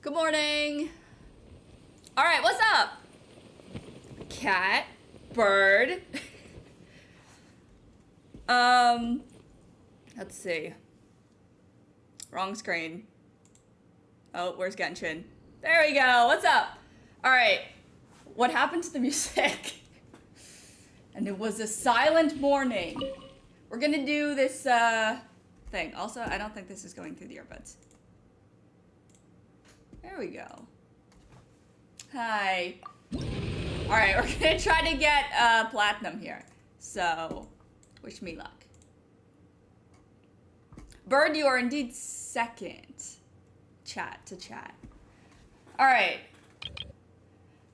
Good morning. All right, what's up? Cat, bird. Let's see. Wrong screen. Oh, where's Genshin? There we go. What's up? All right. What happened to the music? And it was a silent morning. We're gonna do this thing. Also, I don't think this is going through the earbuds. There we go. Hi. All right, we're gonna try to get platinum here. So, wish me luck. Bird, you are indeed second. Chat to chat. All right.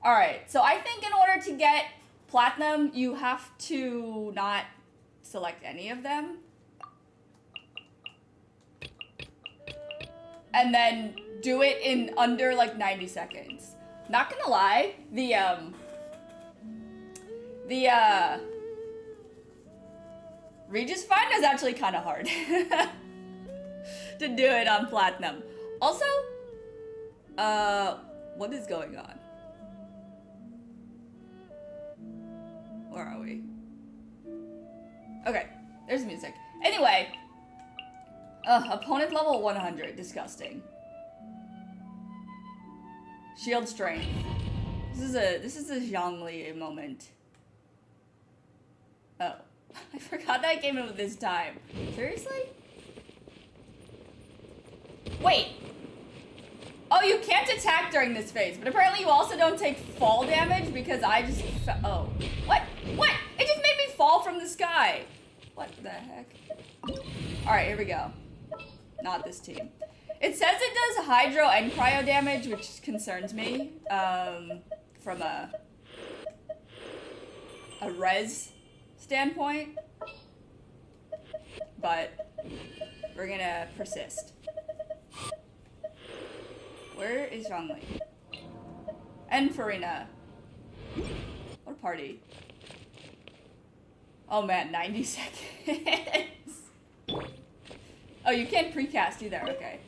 All right, so I think in order to get platinum, you have to not select any of them. And then do it in under like 90 seconds. Not gonna lie, the Regis find is actually kind of hard to do it on platinum. Also, what is going on? Where are we? Okay, there's music. Anyway, opponent level 100, disgusting. Shield strength. This is a Zhongli moment. Oh, I forgot that I came in with this time. Seriously? Wait. Oh, you can't attack during this phase, but apparently you also don't take fall damage because I just... Oh. What? What? It just made me fall from the sky. What the heck? Alright, here we go. Not this team. It says it does hydro and cryo damage, which concerns me. From a res standpoint. But we're gonna persist. Where is Zhongli? And Farina. What a party. Oh man, 90 seconds. Oh, you can't precast either, okay.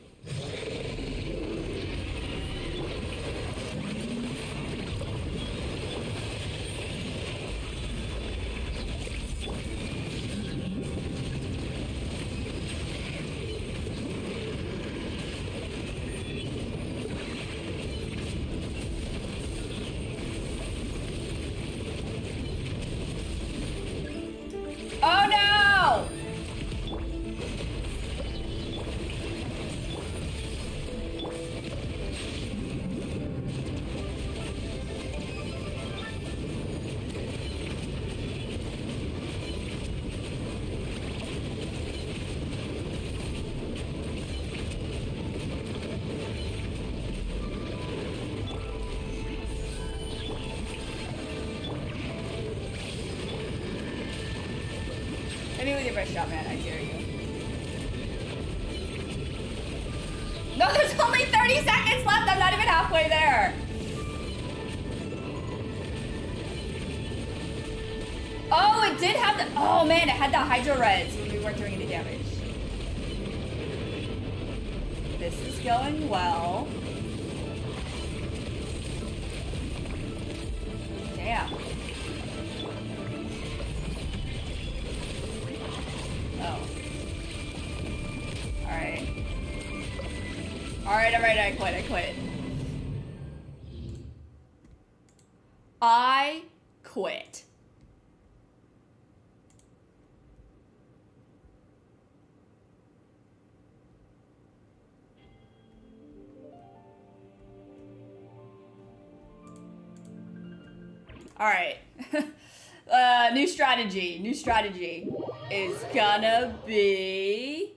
Oh no! Hit me with your best shot, man. I dare you. No, there's only 30 seconds left. I'm not even halfway there. Oh, it did have the... Oh, man, it had the Hydro Reds when we weren't doing any damage. This is going well. Damn. Oh. Alright. Alright, I quit. I quit. Alright. New strategy. New strategy is gonna be...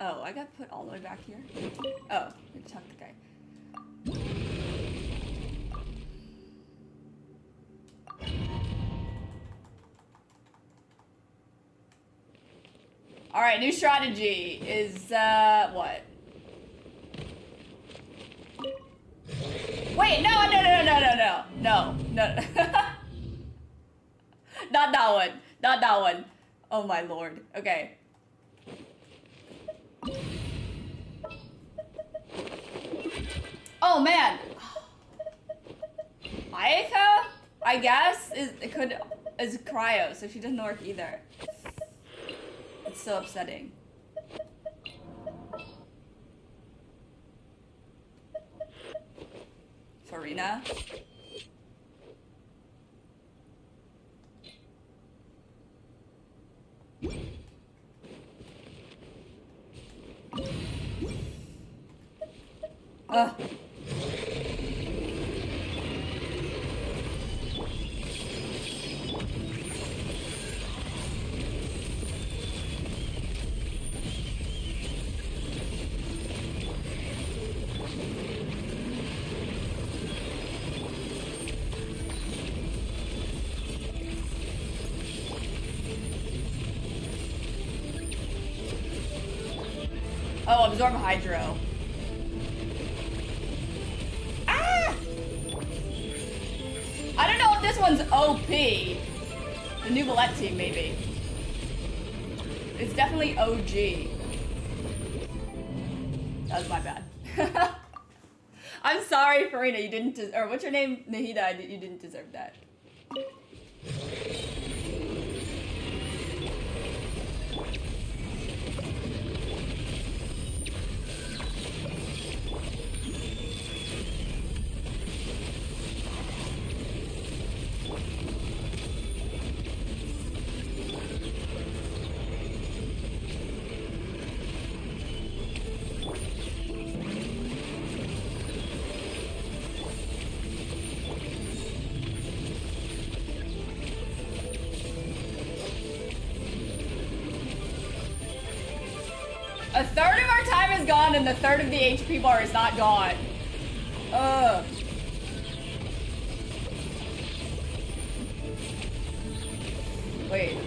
Oh, I got put all the way back here? Oh, we tucked the guy. Alright, new strategy is, what? Wait, no. Not that one. Oh my lord. Okay. Oh man. Ayaka, I guess, is cryo, so she doesn't work either. It's so upsetting. Farina. Ugh. Oh, absorb hydro. Ah! I don't know if this one's OP. The new Valette team, maybe. It's definitely OG. That was my bad. I'm sorry, Farina, you didn't or what's your name? Nahida, you didn't deserve that. A third of our time is gone and the third of the HP bar is not gone. Ugh. Wait.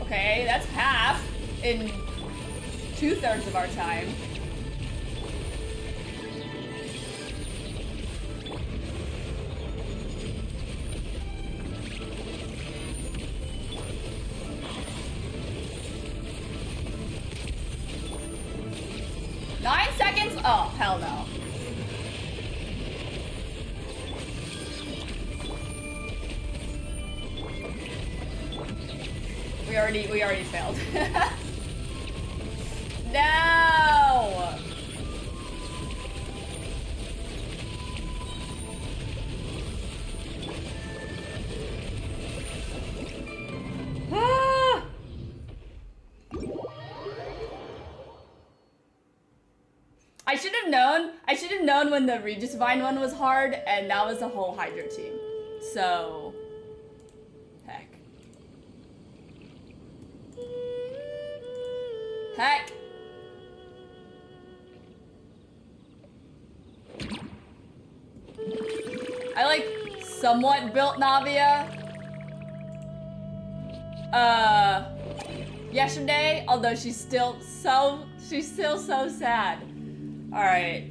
Okay, that's half in 2/3 of our time. Oh, hell no. We already failed. No! I should have known when the Regis Vine one was hard, and that was the whole Hydra team. So, heck. Heck. I like somewhat built Navia. Yesterday, although she's still so sad. All right.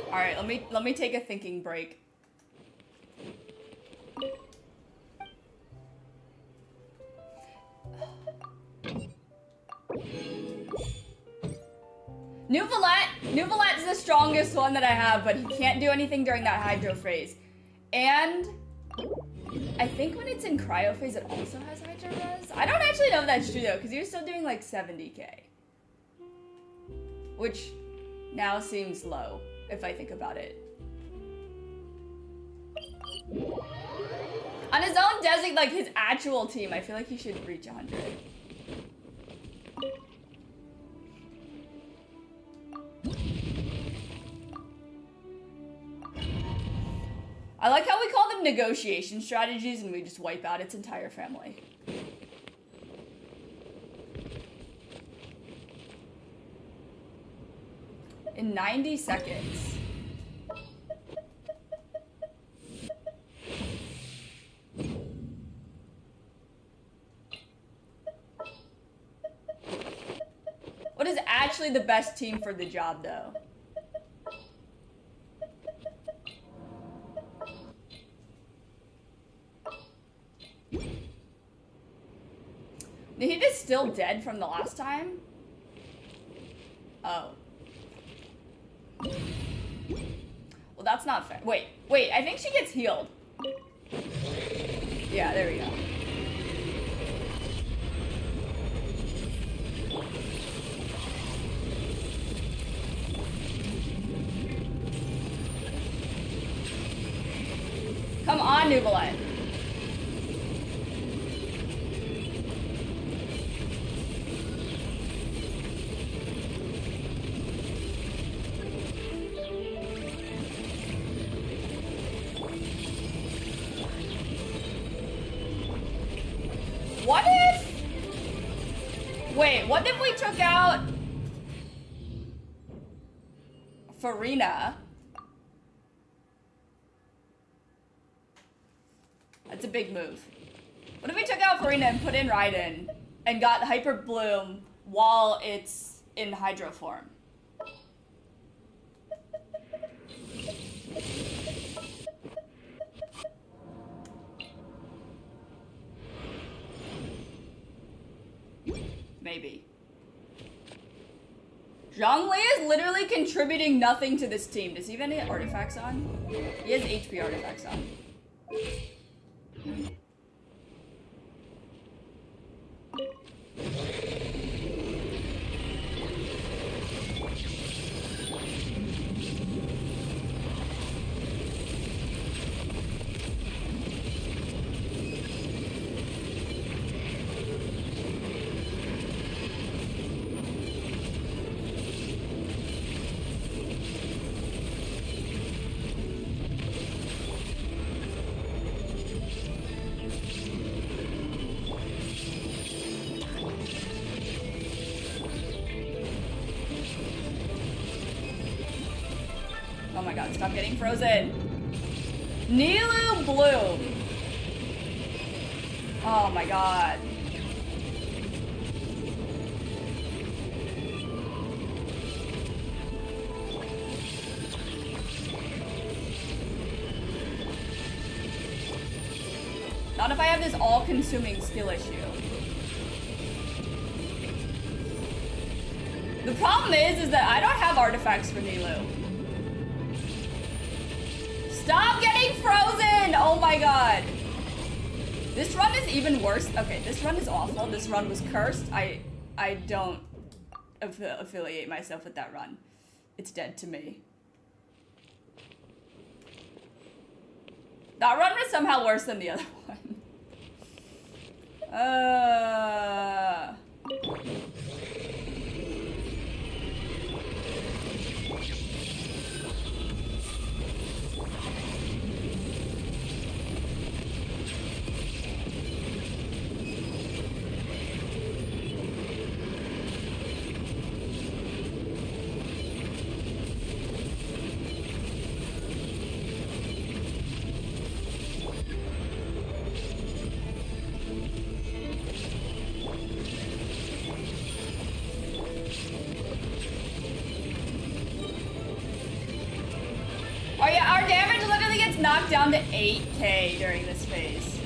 All right, let me take a thinking break. New Valette's the strongest one that I have, but he can't do anything during that hydro phase. And I think when it's in cryo phase, it also has hydro res. I don't actually know if that's true though, because you're still doing like 70k. Which now seems low, if I think about it. On his own Desi, like his actual team, I feel like he should reach 100. I like how we call them negotiation strategies and we just wipe out its entire family. In 90 seconds. actually the best team for the job, though. He is still dead from the last time? Oh. Well, that's not fair. Wait, I think she gets healed. Yeah, there we go. Come on, Nubalite. What if... Wait, what if we took out... Farina? That's a big move. What if we took out Farina and put in Raiden and got Hyper Bloom while it's in Hydro form? Maybe. Zhongli is literally contributing nothing to this team. Does he have any artifacts on? He has HP artifacts on. Oh my god, stop getting frozen. Nilu Bloom. Oh my god. Not if I have this all-consuming skill issue. The problem is that I don't have artifacts for Nilu. Stop getting frozen! Oh my god. This run is even worse. Okay, this run is awful. This run was cursed. I don't affiliate myself with that run. It's dead to me. That run was somehow worse than the other one. Oh yeah, our damage literally gets knocked down to 8k during this phase.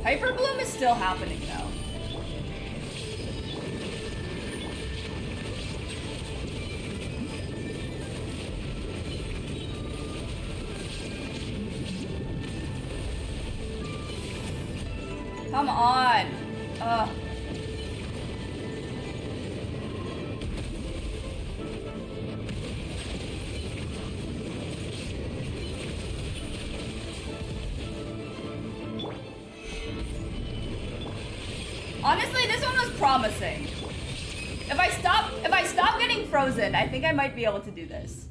Hyper Bloom is still happening though. Come on. Ugh. Honestly, this one was promising. If I stop getting frozen, I think I might be able to do this.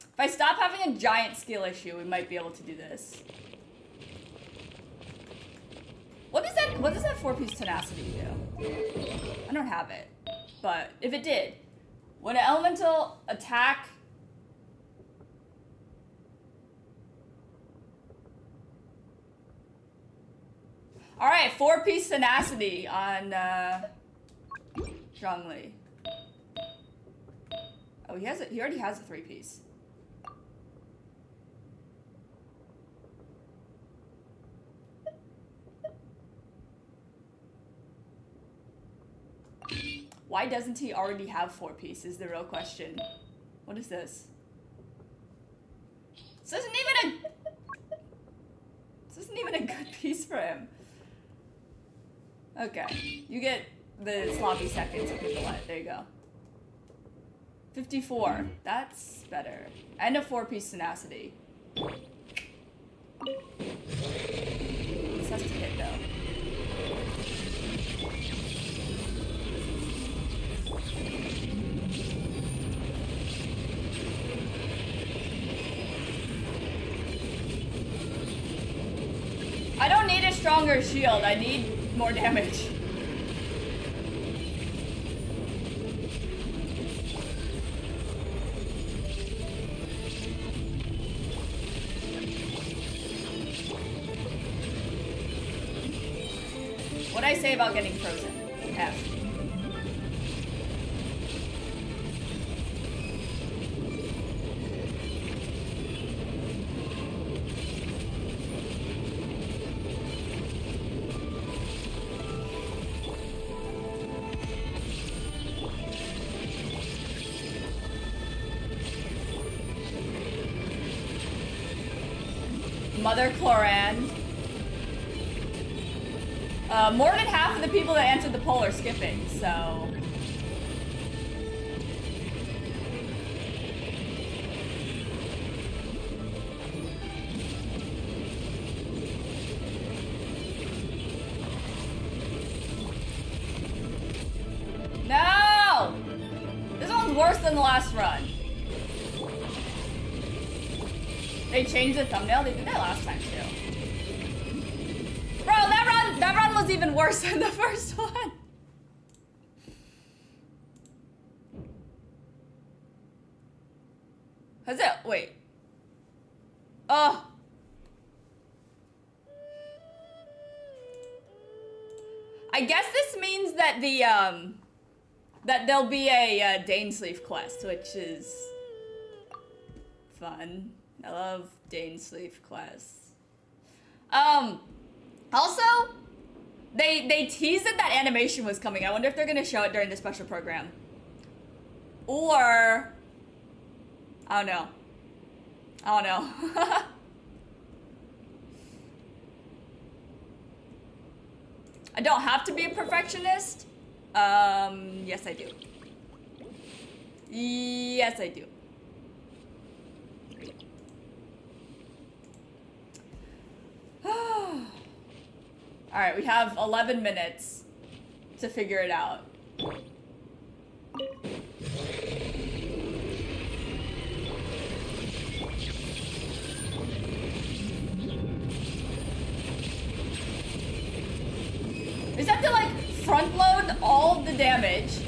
If I stop having a giant skill issue, we might be able to do this. What does that 4-piece tenacity do? I don't have it. But if it did, when an elemental attack All right, 4-piece tenacity on Zhongli. Oh, he already has a 3-piece. Why doesn't he already have 4-piece is the real question. What is this? This isn't even a good piece for him. Okay, you get the sloppy seconds of people. There you go. 54. That's better. And a 4-piece tenacity. This has to hit though. I don't need a stronger shield. I need more damage. What'd I say about getting frozen? F. Mother Clorinde. More than half of the people that answered the poll are skipping, so... No! This one's worse than the last run. They changed the thumbnail? They did that last time too. Bro, that run was even worse than the first one. Has it? Wait. Oh. I guess this means that the that there'll be a Danesleaf quest, which is fun. I love Danesleaf quests. Also, they teased that animation was coming. I wonder if they're gonna show it during the special program. Or I don't know. I don't know. I don't have to be a perfectionist. Yes I do. Yes I do. All right, we have 11 minutes to figure it out. We just have to like front load all of the damage.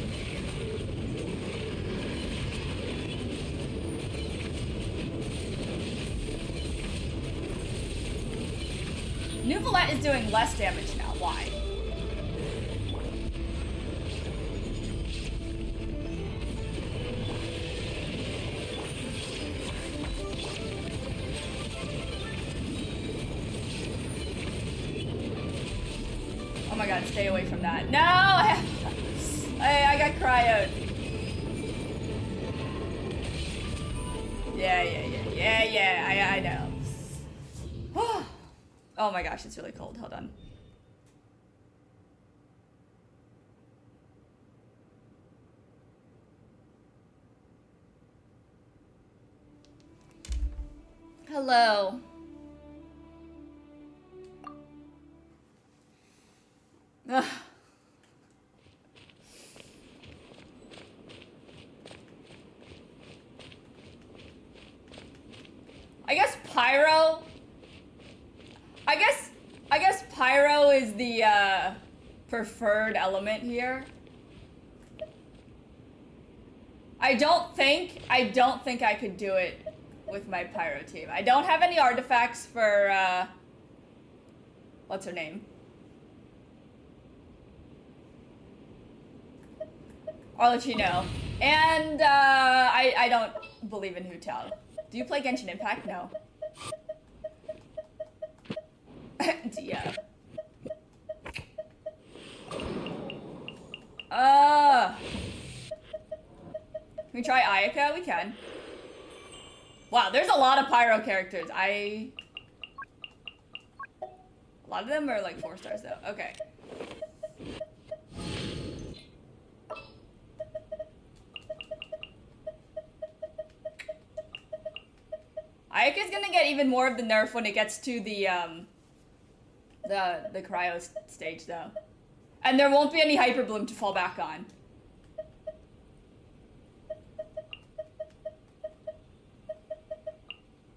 Nuvolette is doing less damage now. Why? Oh my god, stay away from that. No! I got cryoed. Yeah, I know. Oh my gosh, it's really cold. Hold on. Hello. Ugh. I guess Pyro. I guess Pyro is the preferred element here. I don't think I could do it with my Pyro team. I don't have any artifacts for what's her name? I'll let you know. And I don't believe in Hu Tao. Do you play Genshin Impact? No. Yeah. Can we try Ayaka? We can. Wow, there's a lot of pyro characters. A lot of them are like 4 stars though. Okay. Ayaka's gonna get even more of the nerf when it gets to the cryo stage though. And there won't be any Hyper Bloom to fall back on.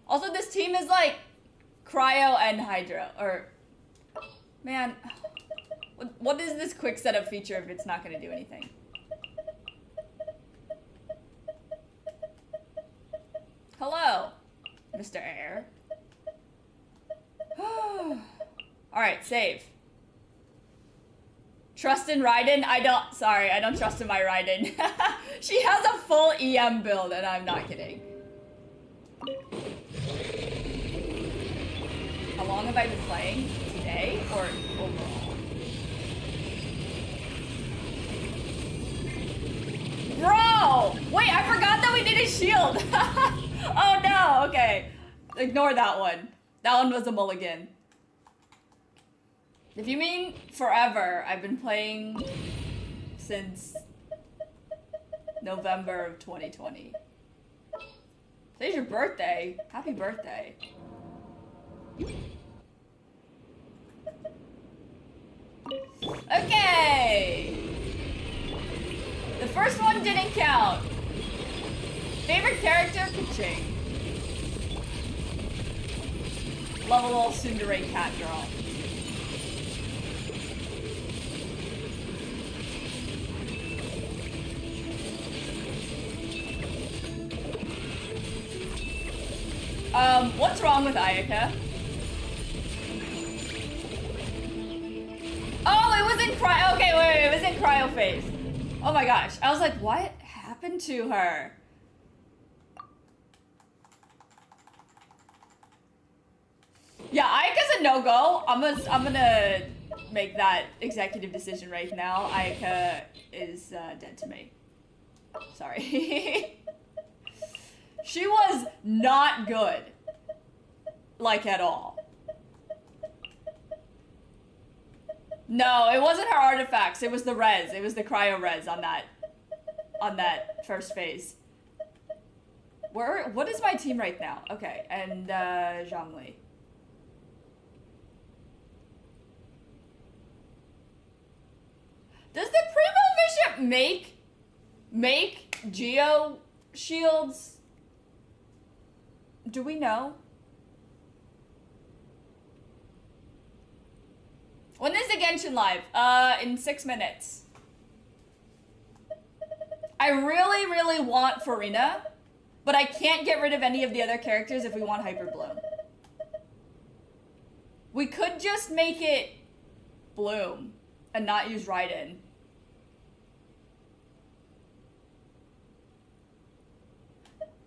Also, this team is like cryo and hydro, or man, what is this quick setup feature if it's not gonna do anything? Hello, Mr. Air. Alright, save. Trust in Raiden? I don't trust in my Raiden. She has a full EM build, and I'm not kidding. How long have I been playing? Today or overall? Bro! Wait, I forgot that we need a shield! Oh no, okay. Ignore that one. That one was a mulligan. If you mean forever, I've been playing since November of 2020. Today's your birthday. Happy birthday. Okay. The first one didn't count. Favorite character? Ka-ching. Love a little tsundere cat girl. What's wrong with Ayaka? Oh, it was in cryo. Okay, wait, it was in cryo phase. Oh my gosh. I was like, what happened to her? Yeah, Ayaka's a no-go. I'm gonna make that executive decision right now. Ayaka is dead to me. Sorry. She was not good. Like, at all. No, it wasn't her artifacts. It was the res. It was the cryo res on that first phase. What is my team right now? Okay, and Zhongli. Does the Primo Bishop make Geo shields? Do we know? When is the Genshin live? In 6 minutes. I really, really want Farina, but I can't get rid of any of the other characters if we want Hyper Bloom. We could just make it Bloom and not use Raiden.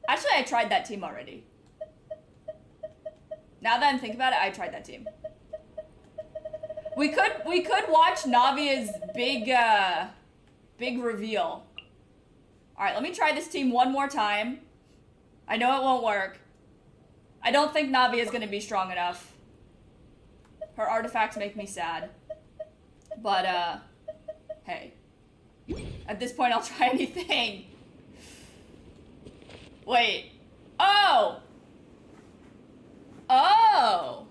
Actually, I tried that team already. Now that I'm thinking about it, I tried that team. We could watch Navia's big reveal. All right, let me try this team one more time. I know it won't work. I don't think Navia is gonna be strong enough. Her artifacts make me sad. But hey, at this point I'll try anything. Wait. Oh. Oh.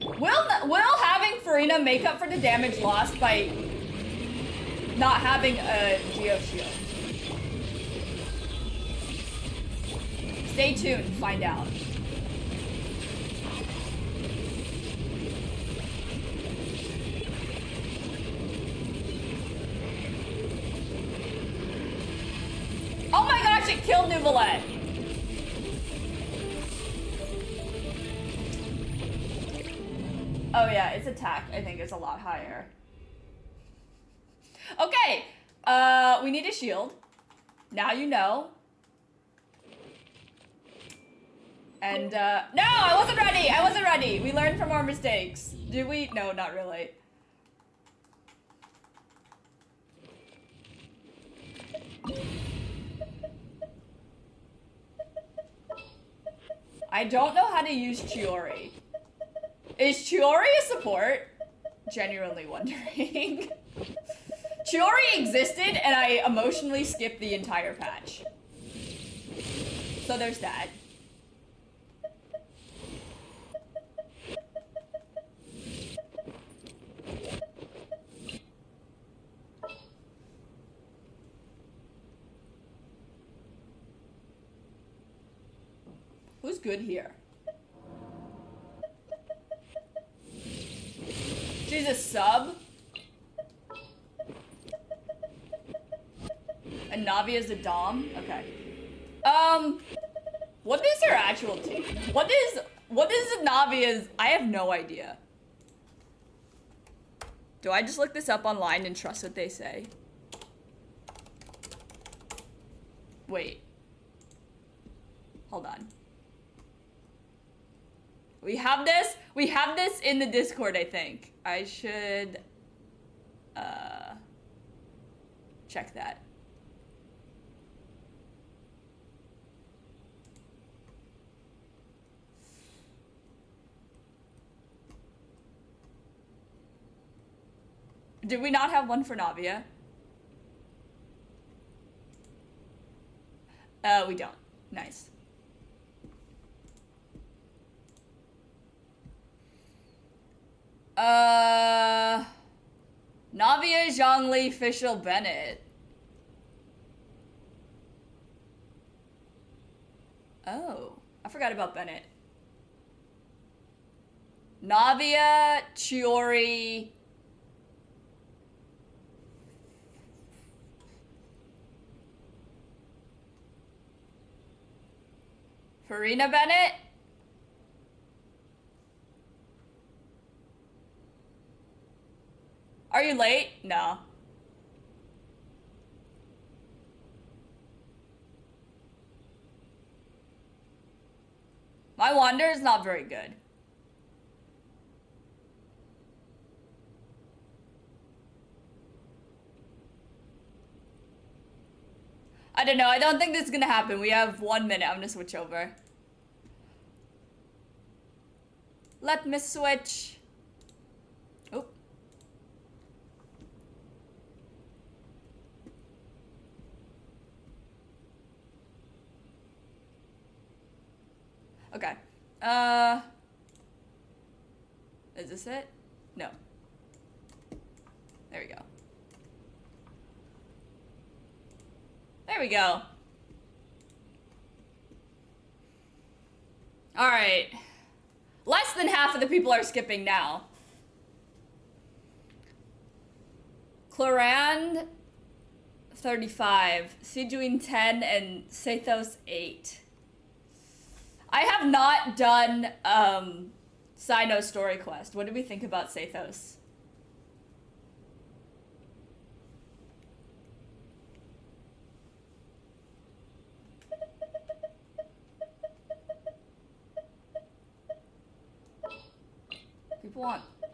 Will having Farina make up for the damage lost by not having a Geo Shield? Stay tuned, find out. Oh my gosh, it killed Nuvolette. Oh yeah, its attack, I think, is a lot higher. Okay, we need a shield. Now you know. And, no, I wasn't ready. I wasn't ready. We learned from our mistakes. Did we? No, not really. I don't know how to use Chiori. Is Chiori a support? Genuinely wondering. Chiori existed and I emotionally skipped the entire patch. So there's that. Who's good here? She's a sub? And Navia's a dom? Okay. What is her actual team? What is Navia's? I have no idea. Do I just look this up online and trust what they say? Wait. Hold on. We have this in the Discord, I think. I should check that. Did we not have one for Navia? We don't. Nice. Navia, Zhongli, Fischl, Bennett. Oh, I forgot about Bennett. Navia, Chiori. Farina Bennett? Are you late? No. My wander is not very good. I don't know. I don't think this is gonna happen. We have 1 minute. I'm gonna switch over. Let me switch. Oh. Okay. Is this it? No. There we go. There we go. All right. Less than half of the people are skipping now. Clorinde, 35. Sigewinne, 10. And Sethos, 8. I have not done Sino story quest. What do we think about Sethos?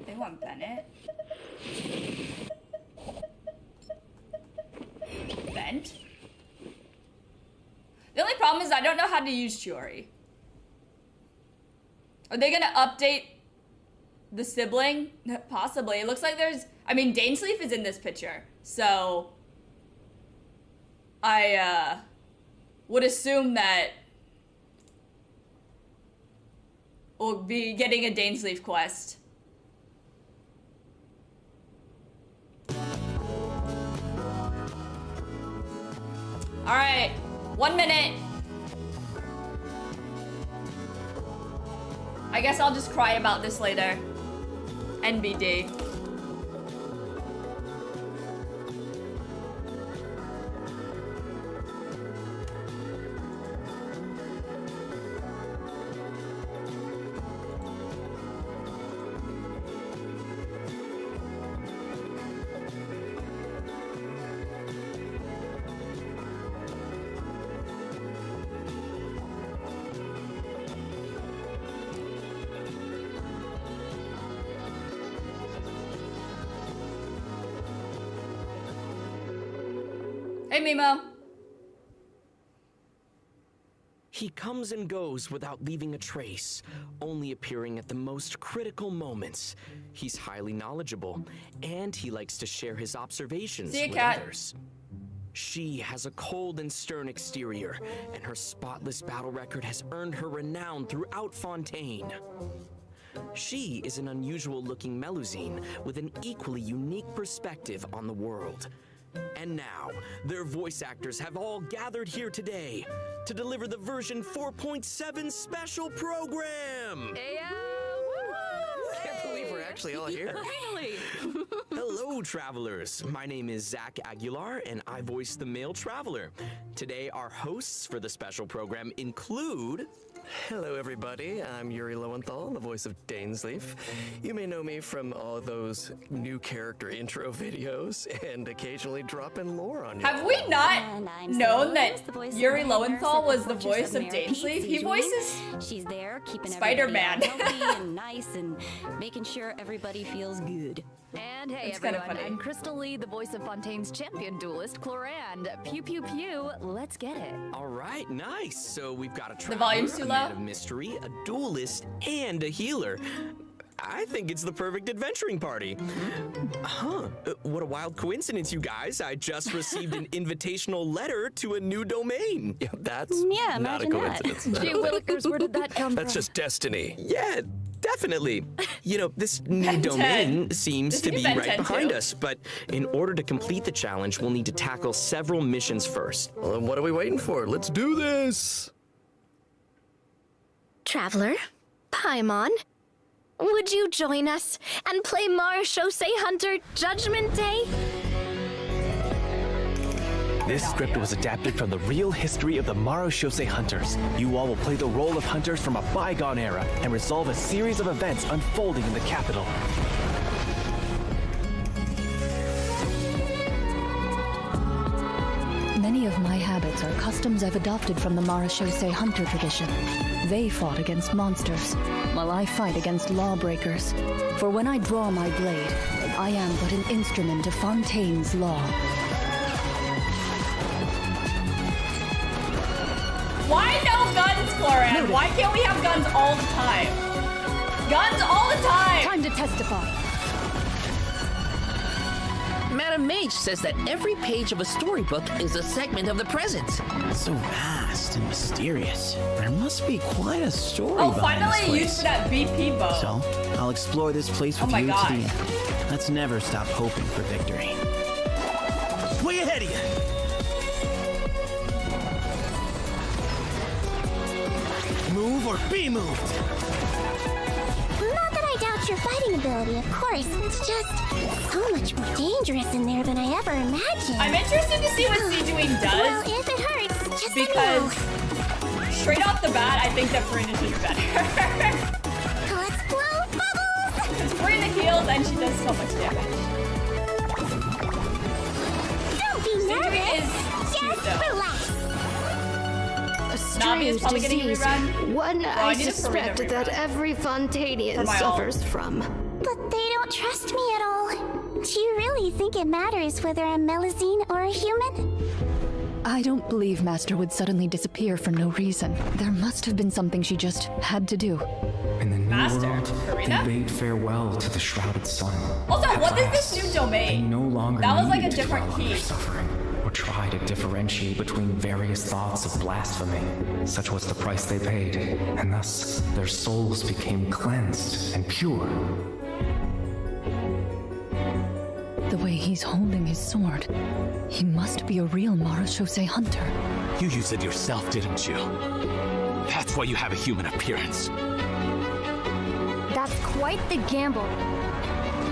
They want Bennett. Bent? The only problem is I don't know how to use Chiori. Are they gonna update the sibling? Possibly. It looks like there's... I mean, Dainsleif is in this picture. So... I, would assume that... we'll be getting a Dainsleif quest. Alright. 1 minute. I guess I'll just cry about this later. NBD. Hey, Mimo. He comes and goes without leaving a trace, only appearing at the most critical moments. He's highly knowledgeable, and he likes to share his observations See ya, with cat. others. She has a cold and stern exterior, and her spotless battle record has earned her renown throughout Fontaine. She is an unusual-looking Melusine with an equally unique perspective on the world. And now, their voice actors have all gathered here today to deliver the version 4.7 special program! I can't believe we're actually all here. Finally! Hello, travelers. My name is Zach Aguilar, and I voice the male traveler. Today, our hosts for the special program include... Hello, everybody. I'm Yuri Lowenthal, the voice of Dainsleif. You may know me from all those new character intro videos and occasionally drop in lore on you. Have we not known that Yuri Lowenthal was the voice of Mayor Dainsleif? He Sigewinne. voices She's there keeping Spider-Man. everybody all healthy and nice and making sure everybody feels good. And hey, It's kinda everyone, funny. I'm Crystal Lee, the voice of Fontaine's champion duelist, Clorinde. Pew pew pew, let's get it. All right, nice. So we've got a traveler, volume's too a low? man of mystery, a duelist, and a healer. I think it's the perfect adventuring party. What a wild coincidence, you guys. I just received an invitational letter to a new domain. Yeah, that's Yeah, not a imagine that. coincidence. Gee willikers, where did that come That's from? just destiny. Yeah, definitely. You know, this new Ben domain 10. seems This to could be be Ben right 10 behind too. us, but in order to complete the challenge, we'll need to tackle several missions first. Well, then what are we waiting for? Let's do this! Traveler, Paimon, would you join us and play Marechaussee Hunter Judgment Day? This script was adapted from the real history of the Marechaussee Hunters. You all will play the role of hunters from a bygone era and resolve a series of events unfolding in the capital. Many of my habits are customs I've adopted from the Marechaussee Hunter tradition. They fought against monsters, while I fight against lawbreakers. For when I draw my blade, I am but an instrument of Fontaine's law. Why no guns, Clorinde? Why can't we have guns all the time? Guns all the time! Time to testify. Madam Mage says that every page of a storybook is a segment of the present. So vast and mysterious. There must be quite a story Oh, behind finally this used place. that BP bow. So, I'll explore this place with my you God. to the end. Let's never stop hoping for victory. Way ahead of you! Move or be moved! Not that I doubt your fighting ability, of course. It's just so much more dangerous in there than I ever imagined. I'm interested to see what Sigewinne Well, does, if it hurts, just because let me know. straight off the bat, I think that Clorinde is better. Let's blow bubbles! Because Clorinde heals and she does so much damage. Don't be nervous! is cute, Just though. relax. A Nami is strange probably getting a disease, rerun. one Well, I I need a suspect Clorinde that rerun. every For Fontanian my suffers from. But they don't trust me at all. Do you really think it matters whether I'm Melusine or a human? I don't believe Master would suddenly disappear for no reason. There must have been something she just had to do. In the new Master, world, Karina? they bade farewell to the shrouded sun. Also, At what is last, this new they domain? no longer That was like a needed to different dwell on their key. suffering, or try to differentiate between various thoughts of blasphemy. Such was the price they paid, and thus their souls became cleansed and pure. The way he's holding his sword, he must be a real Marechaussee Hunter. You used it yourself, didn't you? That's why you have a human appearance. That's quite the gamble.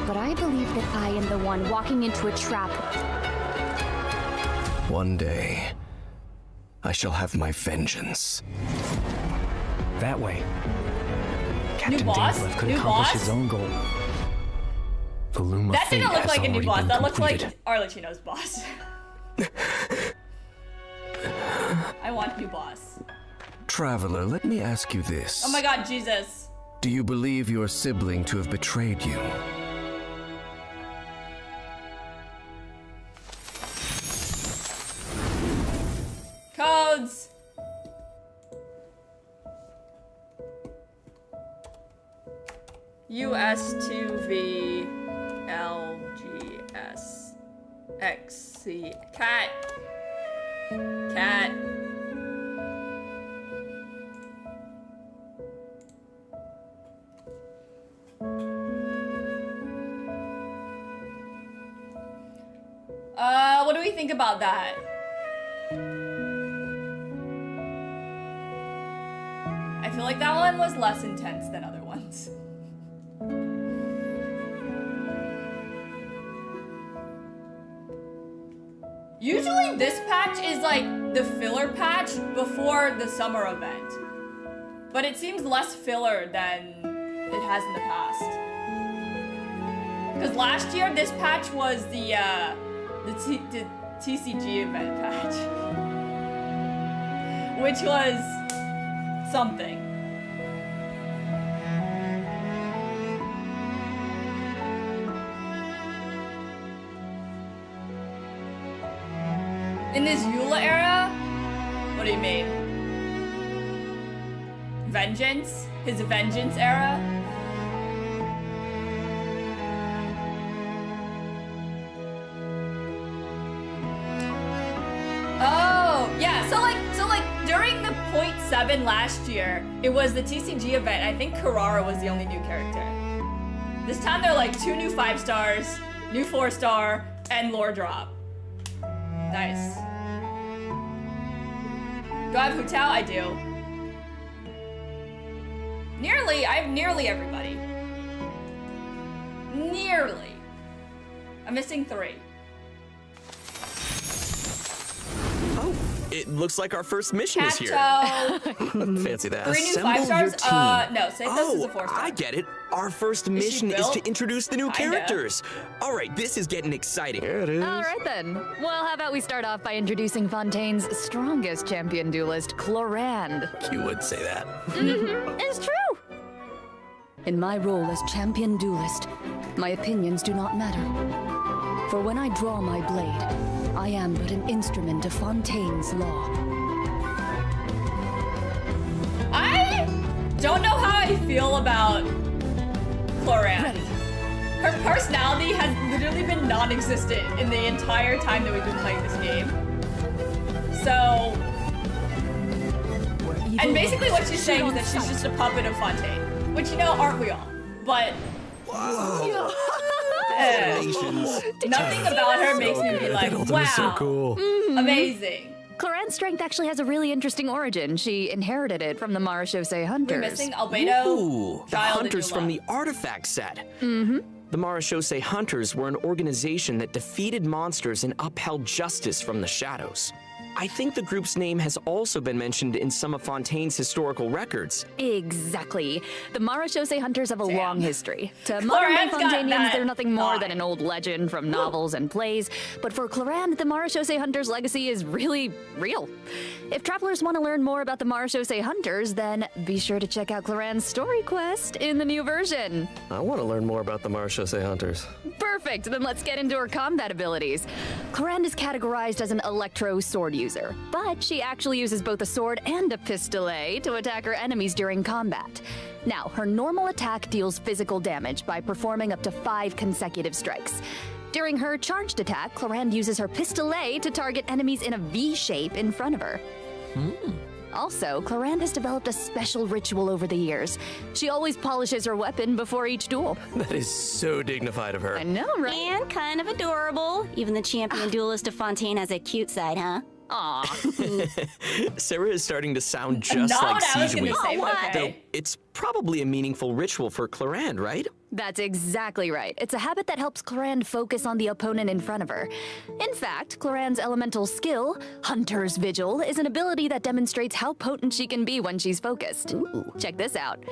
But I believe that I am the one walking into a trap. One day, I shall have my vengeance. That way, Captain boss? Dainsleif could New accomplish boss? his own goal. The loom of That fate didn't look has like a new already boss. been That looked like completed. Arlecchino's boss. I want new boss. Traveler, let me ask you this. Oh my god, Jesus. Do you believe your sibling to have betrayed you? US2V LGS XC. Cat. Cat. What do we think about that? I feel like that one was less intense than other ones. Usually this patch is like the filler patch before the summer event. But it seems less filler than it has in the past. Because last year this patch was the TCG event patch. Which was something. In this Eula era? What do you mean? Vengeance? His Vengeance era? Oh, yeah, so like during the 0.7 last year, it was the TCG event. I think Carrara was the only new character. This time they're like 2 new 5 stars, new 4-star, and lore drop. Nice. Do I have Hu Tao? I do. I have nearly everybody. Nearly. I'm missing 3. Oh, it looks like our first mission is here. Fancy that. 3 new 5 stars? No, Sethos is a 4-star. I get it. Our first mission is to introduce the new characters. All right, this is getting exciting. Here it is. All right then. Well, how about we start off by introducing Fontaine's strongest champion duelist, Clorinde. You would say that. It's true. In my role as champion duelist, my opinions do not matter. For when I draw my blade, I am but an instrument of Fontaine's law. I don't know how I feel about Clorinde. Her personality has literally been non-existent in the entire time that we've been playing this game. So... And basically what she's saying is that she's just a puppet of Fontaine. Which, you know, aren't we all? But... Wow. Nothing about her makes me be like, wow, so cool. Amazing. Clorinde's strength actually has a really interesting origin. She inherited it from the Marashose Hunters. We're missing Albedo. Ooh, the Hunters from the Artifact set. The Marashose Hunters were an organization that defeated monsters and upheld justice from the shadows. I think the group's name has also been mentioned in some of Fontaine's historical records. Exactly. The Marashose Hunters have a long history. To modern-day Fontainians, they're nothing more than an old legend from novels and plays. But for Clorinde, the Marashose Hunters' legacy is really real. If travelers want to learn more about the Marashose Hunters, then be sure to check out Clorinde's story quest in the new version. I want to learn more about the Marashose Hunters. Perfect. Then let's get into her combat abilities. Clorinde is categorized as an electro sword user, but she actually uses both a sword and a pistolet to attack her enemies during combat. Now, her normal attack deals physical damage by performing up to 5 consecutive strikes. During her charged attack, Clorinde uses her pistolet to target enemies in a V shape in front of her. Also, Clorinde has developed a special ritual over the years. She always polishes her weapon before each duel. That is so dignified of her. I know, right? And kind of adorable. Even the champion duelist of Fontaine has a cute side, huh? Aw. Sarah is starting to sound just like Sigewinne. Though it's probably a meaningful ritual for Clorinde, right? That's exactly right. It's a habit that helps Clorinde focus on the opponent in front of her. In fact, Clorinde's elemental skill, Hunter's Vigil, is an ability that demonstrates how potent she can be when she's focused. Check this out.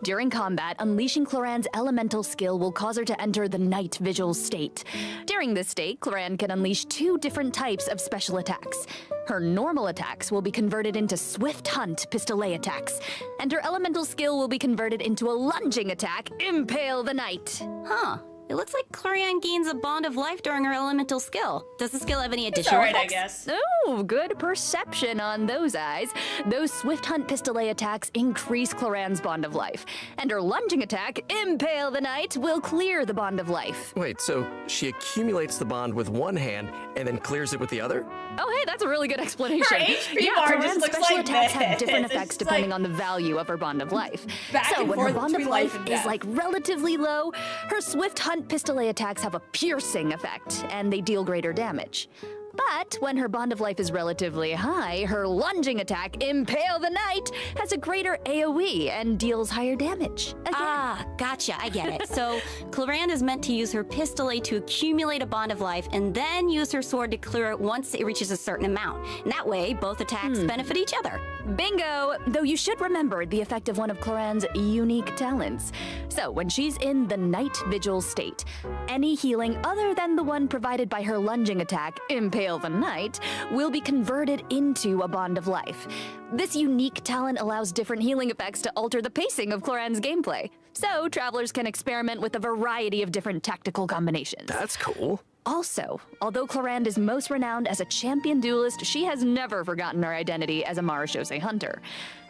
During combat, unleashing Clorinde's elemental skill will cause her to enter the Night Vigil state. During this state, Clorinde can unleash 2 different types of special attacks. Her normal attacks will be converted into Swift Hunt pistolet attacks, and her elemental skill will be converted into a lunging attack, Impale the Knight. Huh. It looks like Clorinde gains a bond of life during her elemental skill. Does the skill have any additional Alright, I effects? guess. Oh, good perception on those eyes. Those Swift Hunt Pistolet attacks increase Clorinde's bond of life. And her lunging attack, Impale the Knight, will clear the bond of life. Wait, so she accumulates the bond with one hand and then clears it with the other? Oh, hey, that's a really good explanation. Her HP yeah, bar just Clorinde's looks special like attacks have this. different It's effects just depending like on the value of her bond of life. back So and when her forth bond of between life life and is death. like relatively low, her Swift Hunt Pistolet attacks have a piercing effect, and they deal greater damage. But when her bond of life is relatively high, her lunging attack, Impale the Knight, has a greater AoE and deals higher damage. Again. Ah, gotcha, I get it. So, Clorinde is meant to use her pistolet to accumulate a bond of life and then use her sword to clear it once it reaches a certain amount. And that way, both attacks benefit each other. Bingo! Though you should remember the effect of one of Clorinde's unique talents. So, when she's in the night vigil state, any healing other than the one provided by her lunging attack, Impale the Knight, will be converted into a bond of life. This unique talent allows different healing effects to alter the pacing of Clorinde's gameplay. So, travelers can experiment with a variety of different tactical combinations. That's cool. Also, although Clorinde is most renowned as a champion duelist, she has never forgotten her identity as a Marechaussee hunter.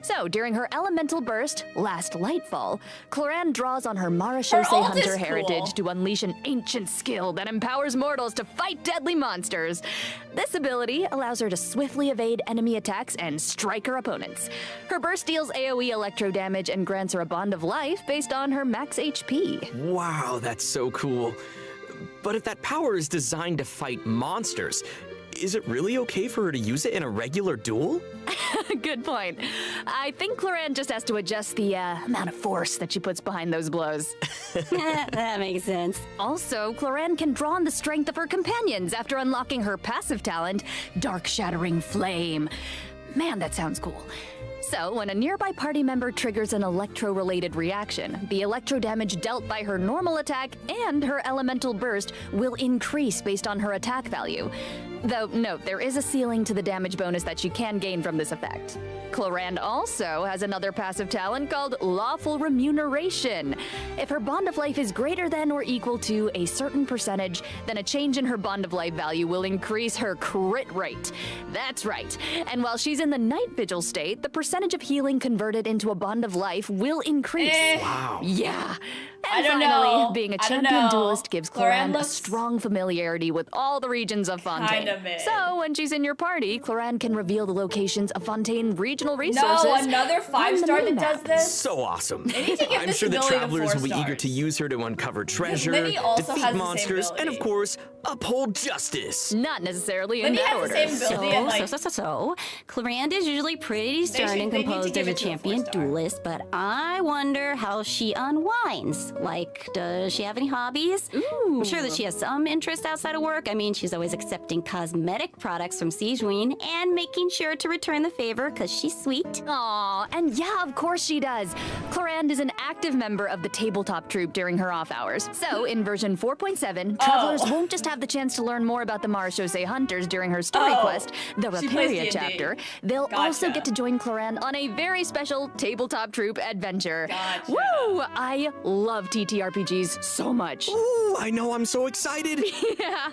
So, during her elemental burst, Last Lightfall, Clorinde draws on her Marechaussee ult hunter is heritage cool. to unleash an ancient skill that empowers mortals to fight deadly monsters. This ability allows her to swiftly evade enemy attacks and strike her opponents. Her burst deals AoE electro damage and grants her a bond of life based on her max HP. Wow, that's so cool. But if that power is designed to fight monsters, is it really okay for her to use it in a regular duel? Good point. I think Clorinde just has to adjust the amount of force that she puts behind those blows. That makes sense. Also, Clorinde can draw on the strength of her companions after unlocking her passive talent, Dark Shattering Flame. Man, that sounds cool. So, when a nearby party member triggers an electro-related reaction, the electro damage dealt by her normal attack and her elemental burst will increase based on her attack value. Though, note, there is a ceiling to the damage bonus that she can gain from this effect. Clorinde also has another passive talent called Lawful Remuneration. If her bond of life is greater than or equal to a certain percentage, then a change in her bond of life value will increase her crit rate. That's right. And while she's in the night vigil state, the percentage of healing converted into a bond of life will increase. Wow. Yeah. I And don't finally, know. being a I don't champion know. duelist gives Clorinde Clorinde a looks- strong familiarity with all the regions of Fontaine. Kind of it. So when she's in your party, Clorinde can reveal the locations of Fontaine regional resources. No, another on the 5-star that minimap. does this. So awesome. They need to give I'm this sure the ability to travelers will be 4 eager to stars. use her to uncover treasure, Minnie also defeat has the same monsters, and of ability. course, uphold justice. Not necessarily in Minnie that has order. the same ability and like So, Clorinde is usually pretty stern and they need to composed give as a it to a champion 4-star. duelist, but I wonder how she unwinds. Like, does she have any hobbies? I'm sure that she has some interest outside of work. I mean, she's always accepting cosmetic products from Sigewinne and making sure to return the favor because she's sweet. Aw, and yeah, of course she does. Clorinde is an active member of the tabletop troupe during her off hours. So, in version 4.7, travelers won't just have the chance to learn more about the Marechaussee hunters during her story quest, the She plays Raparia D&D. chapter. They'll also Gotcha. get to join Clorinde on a very special tabletop troupe adventure. Gotcha. Woo! I love TTRPGs so much. Ooh, I know, I'm so excited. Yeah.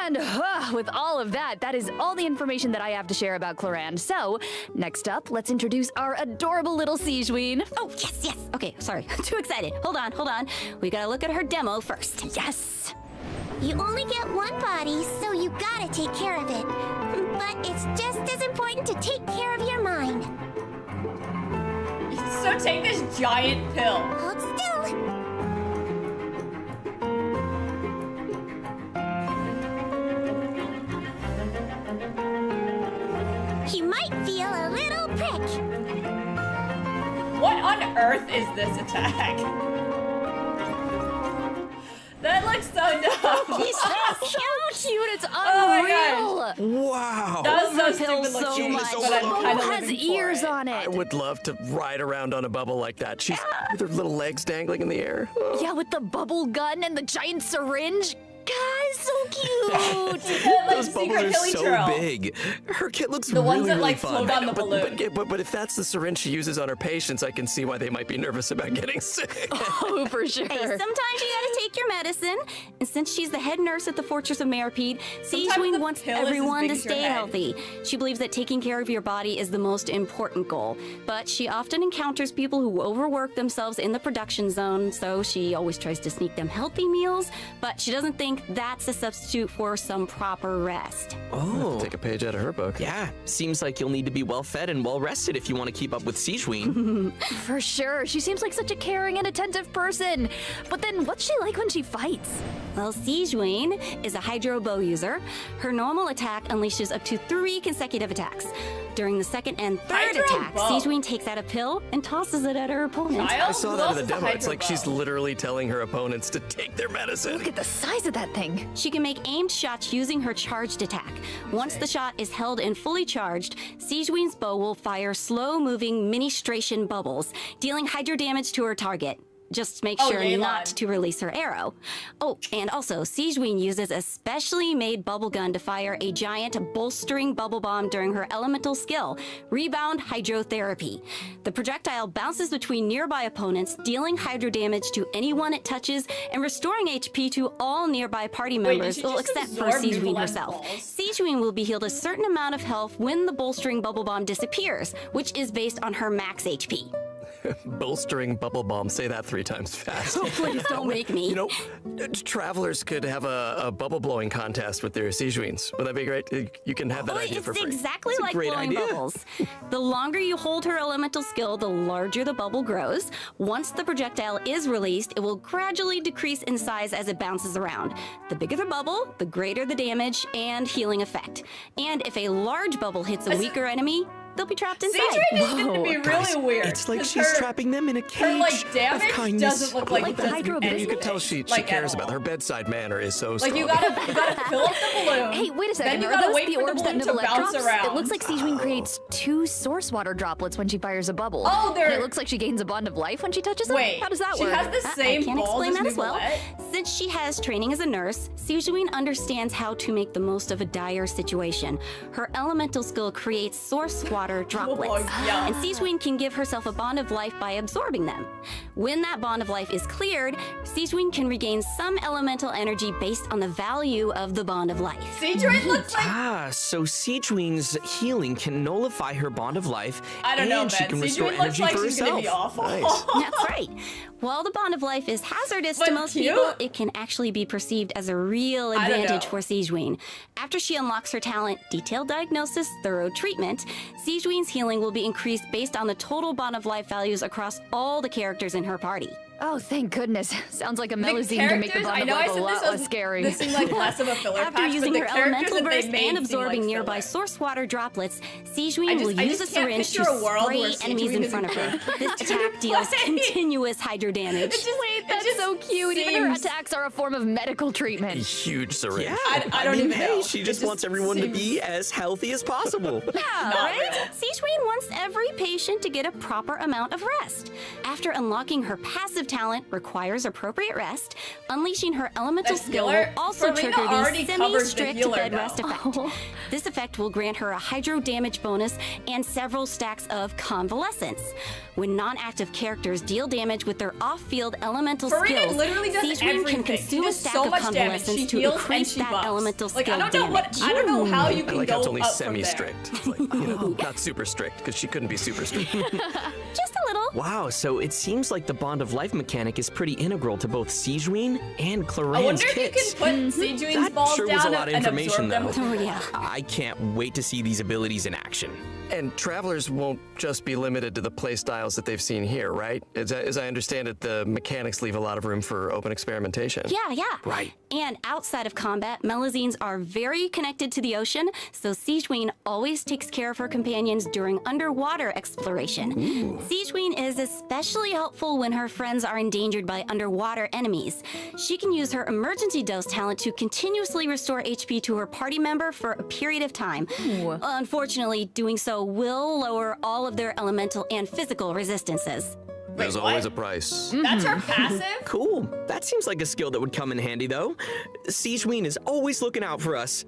And with all of that, that is all the information that I have to share about Clorinde. So, next up, let's introduce our adorable little Sigewinne. Oh, yes. Okay, sorry. Too excited. Hold on. We gotta look at her demo first. Yes. You only get one body, so you gotta take care of it. But it's just as important to take care of your mind. So take this giant pill. Hold still. You might feel a little prick. What on earth is this attack? That looks so dumb. He's so Cute, it's Oh unreal. Wow. That was so Pills stupid so looking, much. but I'm Oh, kind it of has ears on I it. would love to ride around on a bubble like that. She's with her little legs dangling in the air. Oh. Yeah, with the bubble gun and the giant syringe. Guys, so cute. Those bubbles are so big. Her kit looks The ones really, that, really like, fun. float on the balloon. But if that's the syringe she uses on her patients, I can see why they might be nervous about getting sick. Oh, for sure. Hey, sometimes you gotta take your medicine. And since she's the head nurse at the Fortress of Meripede, Sigewinne wants everyone to stay healthy. She believes that taking care of your body is the most important goal. But she often encounters people who overwork themselves in the production zone, so she always tries to sneak them healthy meals, but she doesn't think that's a substitute for some proper rest. Oh. Take a page out of her book. Yeah, seems like you'll need to be well fed and well rested if you want to keep up with Sigewinne. For sure. She seems like such a caring and attentive person. But then what's she like when she fights? Well, Sigewinne is a hydro bow user. Her normal attack unleashes up to 3 consecutive attacks. During the second and third attack, Sigewinne takes out a pill and tosses it at her opponent. I saw that in the demo. It's like she's literally telling her opponents to take their medicine. Look at the size of that thing. She can make aimed shots using her charged attack. Once the shot is held and fully charged, Sigewinne's bow will fire slow-moving ministration bubbles, dealing hydro damage to her target. Just make sure not to release her arrow. Oh, and also, Sigewinne uses a specially made bubble gun to fire a giant bolstering bubble bomb during her elemental skill, Rebound Hydrotherapy. The projectile bounces between nearby opponents, dealing hydro damage to anyone it touches and restoring HP to all nearby party members, well, except for Sigewinne herself. Sigewinne will be healed a certain amount of health when the bolstering bubble bomb disappears, which is based on her max HP. Bolstering bubble bomb. Say that 3 times fast. Oh, please don't make me. You know, travelers could have a bubble blowing contest with their Sigewinnes. Would that be great? You can have that idea for free. It's exactly It's a like great blowing idea. bubbles. The longer you hold her elemental skill, the larger the bubble grows. Once the projectile is released, it will gradually decrease in size as it bounces around. The bigger the bubble, the greater the damage and healing effect. And if a large bubble hits a weaker enemy, they'll be trapped inside. Sigewinne is going to be really weird. It's like she's trapping them in a cage her, like, of damage kindness. doesn't look like it does anything. You could tell she cares about her bedside manner is so strong. Like, you gotta fill up the balloon. Hey, wait a second. Then you Are gotta those wait the for the orbs that balloon to Nicolette bounce drops? around. It looks like Sigewinne creates 2 source water droplets when she fires a bubble. Oh, and it looks like she gains a bond of life when she touches them? Wait, How does that she work? has the same I can balls explain as that as well. Nicolette? Since she has training as a nurse, Sigewinne understands how to make the most of a dire situation. Her elemental skill creates source water droplets, and Sigewinne can give herself a bond of life by absorbing them. When that bond of life is cleared, Sigewinne can regain some elemental energy based on the value of the bond of life. Sigewinne looks like... So Sigewinne's healing can nullify her bond of life, I don't know, and she man. can restore Sigewinne looks energy like for she's herself. gonna be awful. Nice. That's right. While the bond of life is hazardous to most people, it can actually be perceived as a real I don't advantage know. for Sigewinne. After she unlocks her talent, detailed diagnosis, thorough treatment, Sigewinne's healing will be increased based on the total bond of life values across all the characters in her party. Oh, thank goodness. Sounds like a The Melusine can make the characters- bond I of know I life a said lot this less scary. This seemed like less of a filler After patch, using but her the characters elemental that they burst made and seem absorbing like nearby filler. source water droplets, Sigewinne will I use a just can't syringe to picture a world spray where enemies Sigewinne in is front of her. incredible. This attack deals continuous hydro damage. Wait, that's so cute. Even her attacks are a form of medical treatment. Huge syringe. Yeah, I don't even hey, know. she It just just wants everyone to seems- be as healthy as possible. Yeah, Not right? real. Sigewinne wants every patient to get a proper amount of rest. After unlocking her passive talent requires appropriate rest, unleashing her elemental The skill will healer- also Farina trigger already the covers the semi-strict healer, bed though. rest effect. This effect will grant her a hydro damage bonus and several stacks of convalescence. When non-active characters deal damage with their off-field elemental Farina skills, literally does Sigewinne everything. can consume she a does stack so of much damage. convalescence She to heals and increase she that buffs. elemental Like, skill I don't know damage. I don't know how you I can like go how it's only up from there. semi-strict. Like, not super strict, because she couldn't be super strict. Just a little. Wow, so it seems like the bond of life mechanic is pretty integral to both Sigewinne and Clorinde's I wonder if you kits. can put Sigewinne's That balls sure was down a lot of and information, absorb them. though. Oh, yeah. I can't wait to see these abilities in action. And travelers won't just be limited to the play styles that they've seen here, right? As I understand it, the mechanics leave a lot of room for open experimentation. Yeah. Right. And outside of combat, Melusines are very connected to the ocean, so Sigewinne always takes care of her companions during underwater exploration. Sigewinne is especially helpful when her friends are endangered by underwater enemies. She can use her emergency dose talent to continuously restore HP to her party member for a period of time. Unfortunately, doing so will lower all of their elemental and physical resistances. There's always a price. That's her passive? Cool. That seems like a skill that would come in handy, though. Sigewinne is always looking out for us.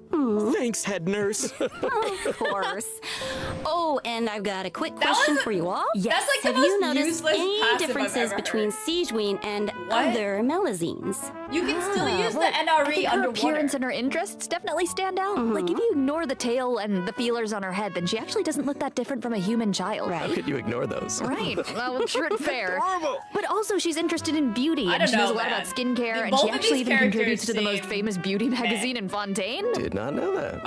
Thanks, head nurse. Of course. Oh, and I've got a quick question for you all. Yes. That's like the Have most you noticed useless any passive I've differences ever between heard. Sigewinne and other Melazines? You can still use the I NRE think her underwater. appearance and her interests definitely stand out. Like, if you ignore the tail and the feelers on her head, then she actually doesn't look that different from a human child. How could you ignore those? Right. Well, true and fair. But also, she's interested in beauty, I and don't she knows know, a lot man. about skincare, and Both she of actually these even contributes characters to the most seem famous beauty magazine in Fontaine. Did not know that.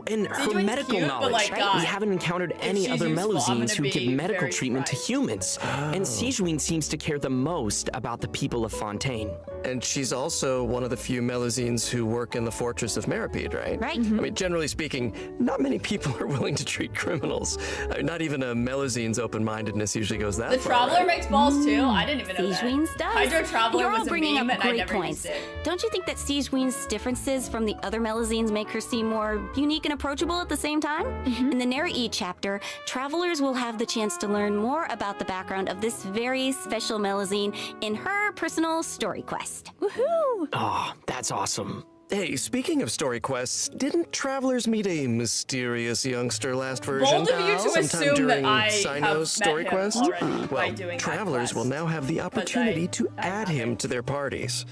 And her Sigewinne's medical cute, but, knowledge. like, God, we haven't encountered any she's other useful, I'm Melazines who gonna give be medical very treatment to humans. And Sigewinne seems to care the most about the people of Fontaine. And she's also one of the few Melazines who work in the Fortress of Meripede, right? Right. I mean, generally speaking, not many people are willing to treat criminals. I mean, not even a Melazine's open-mindedness usually goes that The far. Traveler right? makes balls too. I didn't even know that. Sigewinne's does. Hydro Traveler You're was all a bringing meme up and I great never points. used it. Don't you think that Sigewinne's differences from the other Melazines make her seem more unique and approachable at the same time? In the Neri chapter, travelers will have the chance to learn more about the background of this very special Melazine in her personal story quest. Woohoo! Oh, that's awesome. Hey, speaking of story quests, didn't travelers meet a mysterious youngster last version? Bold of you to Sometime assume during that I have Sino's met story him quest? already by Well, doing that travelers quest. will now have the opportunity to add him to their parties.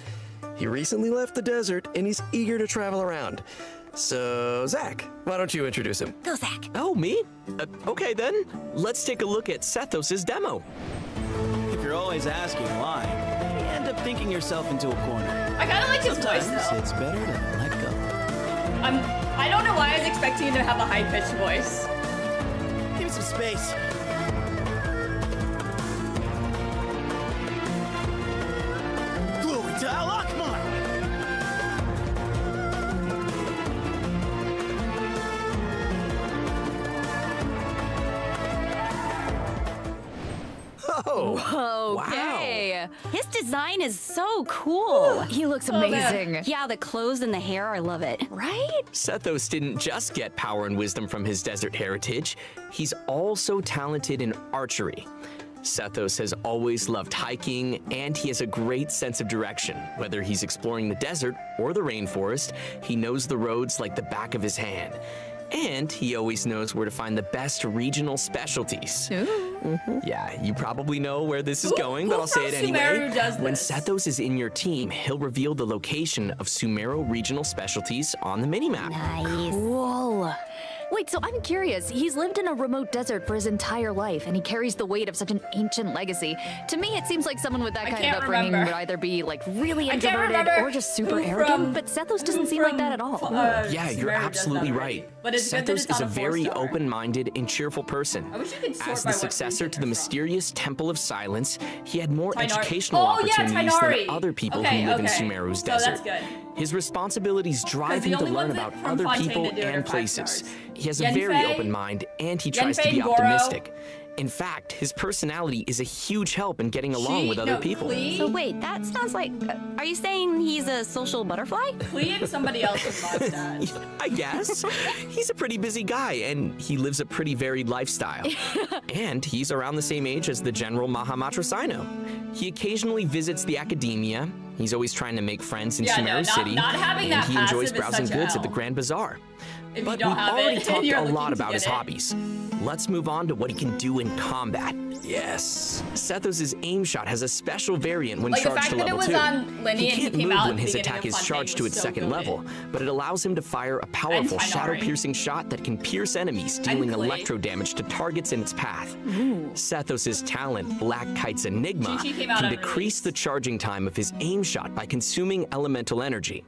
He recently left the desert and he's eager to travel around. So, Zach, why don't you introduce him? Go, Zach. Oh, me? Okay then. Let's take a look at Sethos' demo. If you're always asking why, you end up thinking yourself into a corner. I kind of like his voice Sometimes though. it's better to let go. I don't know why I was expecting him to have a high-pitched voice. Give me some space. Glory to Al Akmar! Oh, Okay. His design is so cool. He looks man. amazing. Yeah, the clothes and the hair, I love it. Right? Sethos didn't just get power and wisdom from his desert heritage, he's also talented in archery. Sethos has always loved hiking, and he has a great sense of direction. Whether he's exploring the desert or the rainforest, he knows the roads like the back of his hand. And he always knows where to find the best regional specialties. Yeah, you probably know where this is going, but who I'll say it from anyway. Sumeru does When this? Sethos is in your team, he'll reveal the location of Sumeru regional specialties on the minimap. Nice. Cool. Wait, so I'm curious. He's lived in a remote desert for his entire life, and he carries the weight of such an ancient legacy. To me, it seems like someone with that I kind can't of upbringing remember. would either be like really I can't introverted remember or just super who arrogant, from- but Sethos doesn't who seem like from, that at all. Yeah, you're Sumeru does absolutely that right. But it's good that Sethos it's is not a a very 4-star. open-minded and cheerful person. I wish you could sort As by the what successor region to the they're from. mysterious Temple of Silence, he had more Tainari. educational Oh, yeah, opportunities Tainari. than other people Okay, who live in okay. Sumeru's So desert. that's good. His responsibilities drive the him to only learn ones that about from other Fontaine people that do it are and 5 places. stars. He has a very Yenfei- open mind, and he tries to Yenfei be Goro. optimistic. In fact, his personality is a huge help in getting along with other people. So wait, that sounds like... are you saying he's a social butterfly? Clee and somebody else's mustache. I guess. He's a pretty busy guy, and he lives a pretty varied lifestyle. And he's around the same age as the General Mahamatrasino. He occasionally visits the academia. He's always trying to make friends in Yeah, no, Sumeru not- City, not having and that he enjoys passive is browsing such a goods at L. the Grand Bazaar. If But you don't we've have already it, talked you're a looking lot to about get his it. hobbies. Let's move on to what he can do in combat. Yes. Sethos' aim shot has a special variant when Like, the charged fact to that it level was 2. on Lenny He and he can't came move out at when the his beginning attack of is Fontaine charged to was its so second goated. level, but it allows him to fire a powerful Tainari. shadow-piercing shot that can pierce enemies, dealing Clee. electro damage to targets in its path. Sethos' talent, Black Kite's Enigma, Chi-Chi came out can on decrease the charging time of his aim shot by consuming elemental energy.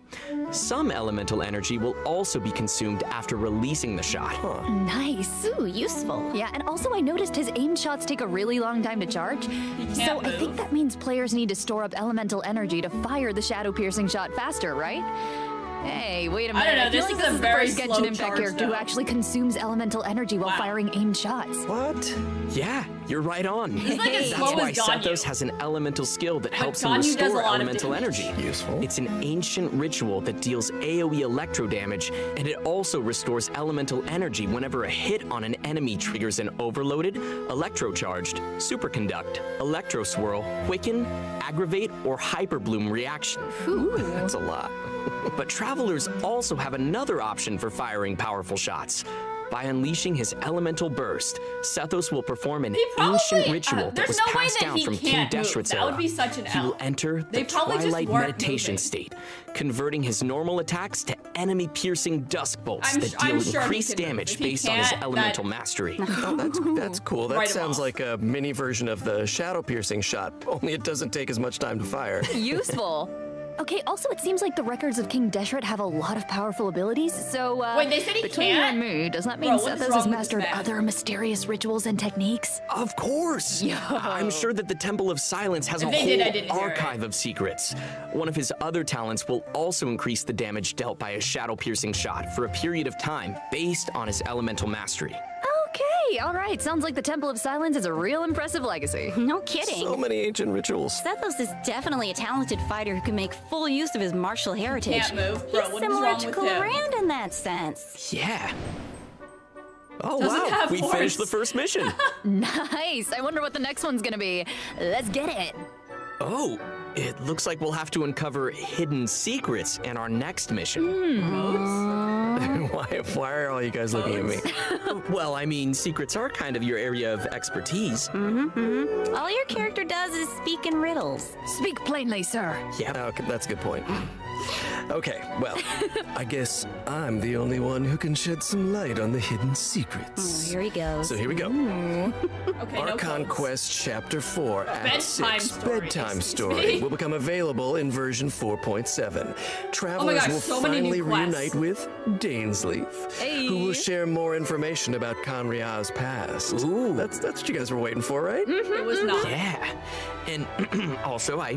Some elemental energy will also be consumed after releasing the shot. Nice. Ooh, useful. Yeah, and also I noticed his aim shots take a really long time to charge. So I think that means players need to store up elemental energy to fire the shadow-piercing shot faster, right? Hey, wait a minute. I don't know, feel this like is a the very first slow Genshin Impact charge, character who though. actually consumes elemental energy while firing aimed shots. What? Yeah, you're right on. It's like as That's slow why as Ganyu. Sethos has an elemental skill that helps him Ganyu does a restore lot of elemental damage. energy. Useful. It's an ancient ritual that deals AoE electro damage, and it also restores elemental energy whenever a hit on an enemy triggers an overloaded, electrocharged, superconduct, electro swirl, quicken, aggravate, or hyperbloom reaction. That's a lot. But travelers also have another option for firing powerful shots. By unleashing his elemental burst, Sethos will perform an ancient ritual that there's was no way passed that down he from King can't move. Deshret's That era. would be such an He will L. enter They the probably just twilight weren't meditation moving. state, converting his normal attacks to enemy-piercing dusk bolts that I'm deal sure he increased can move. damage If he based on his can't, elemental that- mastery. Oh, that's cool. That Write him sounds off. like a mini version of the shadow piercing shot, only it doesn't take as much time to fire. Useful. Okay, also it seems like the records of King Deshret have a lot of powerful abilities, so Wait, they said he between can't? you and me, does that mean Bro, what is Sethos wrong has with this mastered man? other mysterious rituals and techniques? Of course! I'm sure that the Temple of Silence has a If they whole did, I didn't hear it. archive of secrets. One of his other talents will also increase the damage dealt by a shadow-piercing shot for a period of time based on his elemental mastery. Okay, alright, sounds like the Temple of Silence is a real impressive legacy. No kidding. So many ancient rituals. Sethos is definitely a talented fighter who can make full use of his martial heritage. Can't move. Bro, He's what is similar wrong to with him? Clorinde in that sense. Yeah. Oh Doesn't wow, have we force. finished the first mission. Nice, I wonder what the next one's gonna be. Let's get it. Oh, it looks like we'll have to uncover hidden secrets in our next mission. Why are all you guys looking at me? Well, I mean, secrets are kind of your area of expertise. All your character does is speak in riddles. Speak plainly, sir. Yeah. Okay, that's a good point. Okay, well, I guess I'm the only one who can shed some light on the hidden secrets. Here he goes. So here we go. Okay, Our no Conquest Chapter 4, Act Bedtime 6, story, Bedtime excuse Story, me. will become available in version 4.7. Travelers gosh, will so many new finally quests. reunite with Dainsleif, who will share more information about Conria's past. Ooh. That's what you guys were waiting for, right? It was not. Yeah. And also, I,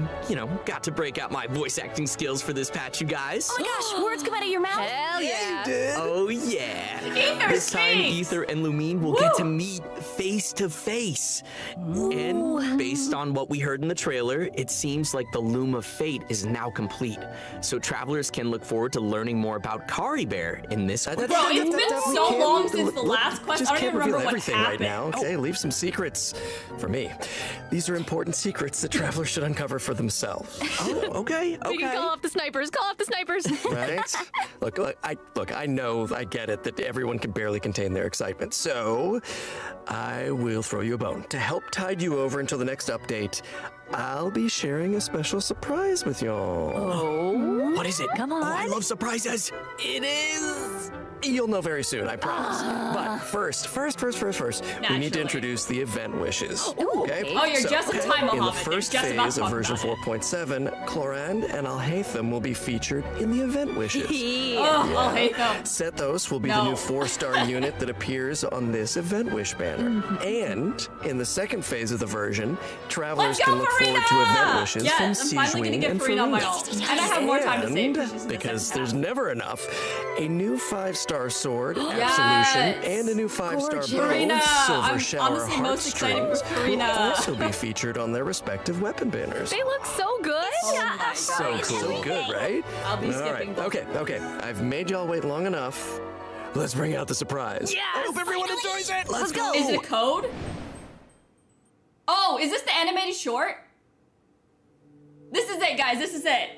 got to break out my voice acting skills for this patch, you guys. Oh my gosh, words come out of your mouth. Hell yeah. Oh, yeah. Ether This time, speaks. Ether and Lumine will get to meet face to face. And based on what we heard in the trailer, it seems like the Loom of Fate is now complete. So travelers can look forward to learning more about Kari Bear in this quest. Bro, it's been so long since the Look, last quest. Just I don't can't even remember reveal what everything happened. right now. Okay, leave some secrets for me. These are important secrets that travelers should uncover for themselves. Oh, okay, We can okay. call off the snipers, call off the snipers. Right? I know, I get it that everyone can barely contain their excitement. So, I will throw you a bone. To help tide you over until the next update, I'll be sharing a special surprise with y'all. What is it? Come on. Oh, I love surprises. It is. You'll know very soon, I promise. But first, we need Naturally. to introduce the event wishes. Okay? Oh, you're just in time, In the Mohammed. You're first just about phase to of talk version about it. 4.7, Clorinde and Alhaitham will be featured in the event wishes. Oh, I'll hate them. Sethos will be the No. new 4-star unit that appears on this event wish banner. And in the second phase of the version, travelers Let's go, can look forward to Farina! event wishes Yes, from I'm finally gonna Sigewinne get and Farina on my Farina. own. And I have more time to save And she's in the because second there's half. never enough, a new 5-star sword, Yes! Absolution, and a new 5-star bow, Farina! Silver I'm Shower honestly most excited for Heartstrings, will Farina. also be featured on their respective weapon banners. They look so good. Oh my So God. cool. So good, right? I'll be All skipping right. both. Okay. I've made y'all wait long enough. Let's bring out the surprise. Yes! I hope everyone enjoys it. Let's go. Is it a code? Oh, is this the animated short? This is it, guys. This is it.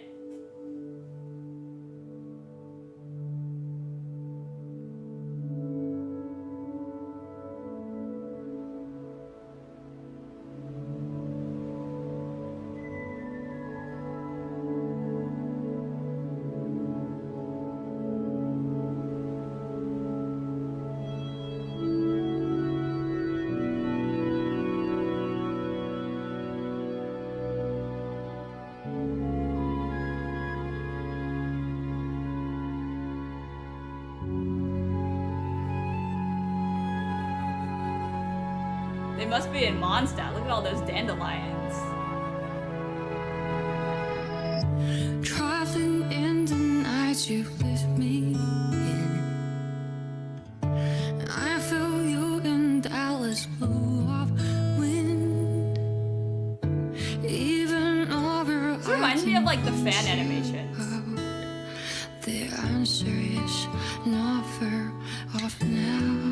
They must be in Mondstadt. Look at all those dandelions. Traveling in the night you lift me in. I feel you in Dallas blew up with reminds me of like the fan animations. The answer is not far off now.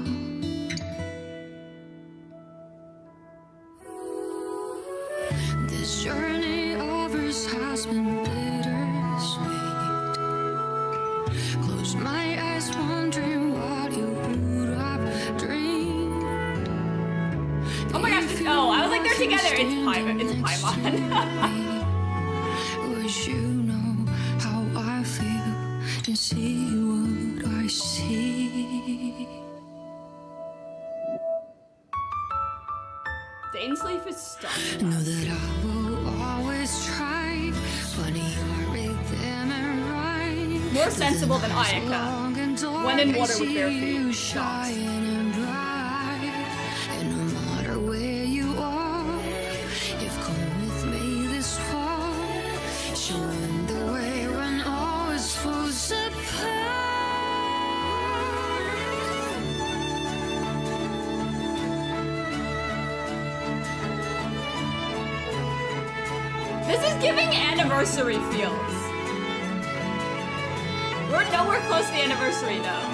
This journey of ours has been bittersweet. Close my eyes, wondering what you would have dreamed. Oh my gosh! Oh, I was like, they're together. It's Paimon. It's Paimon. Wish you know how I feel and see what I see. Dainsleif is stuck. Know that I will always try. Funny your rhythm and right. More sensible than Ayaka. When in water with bare feet. Shine and bright. And no matter where you are, you've come with me this far. Showing the way when all is falls apart. This is giving anniversary feels. We're nowhere close to the anniversary though.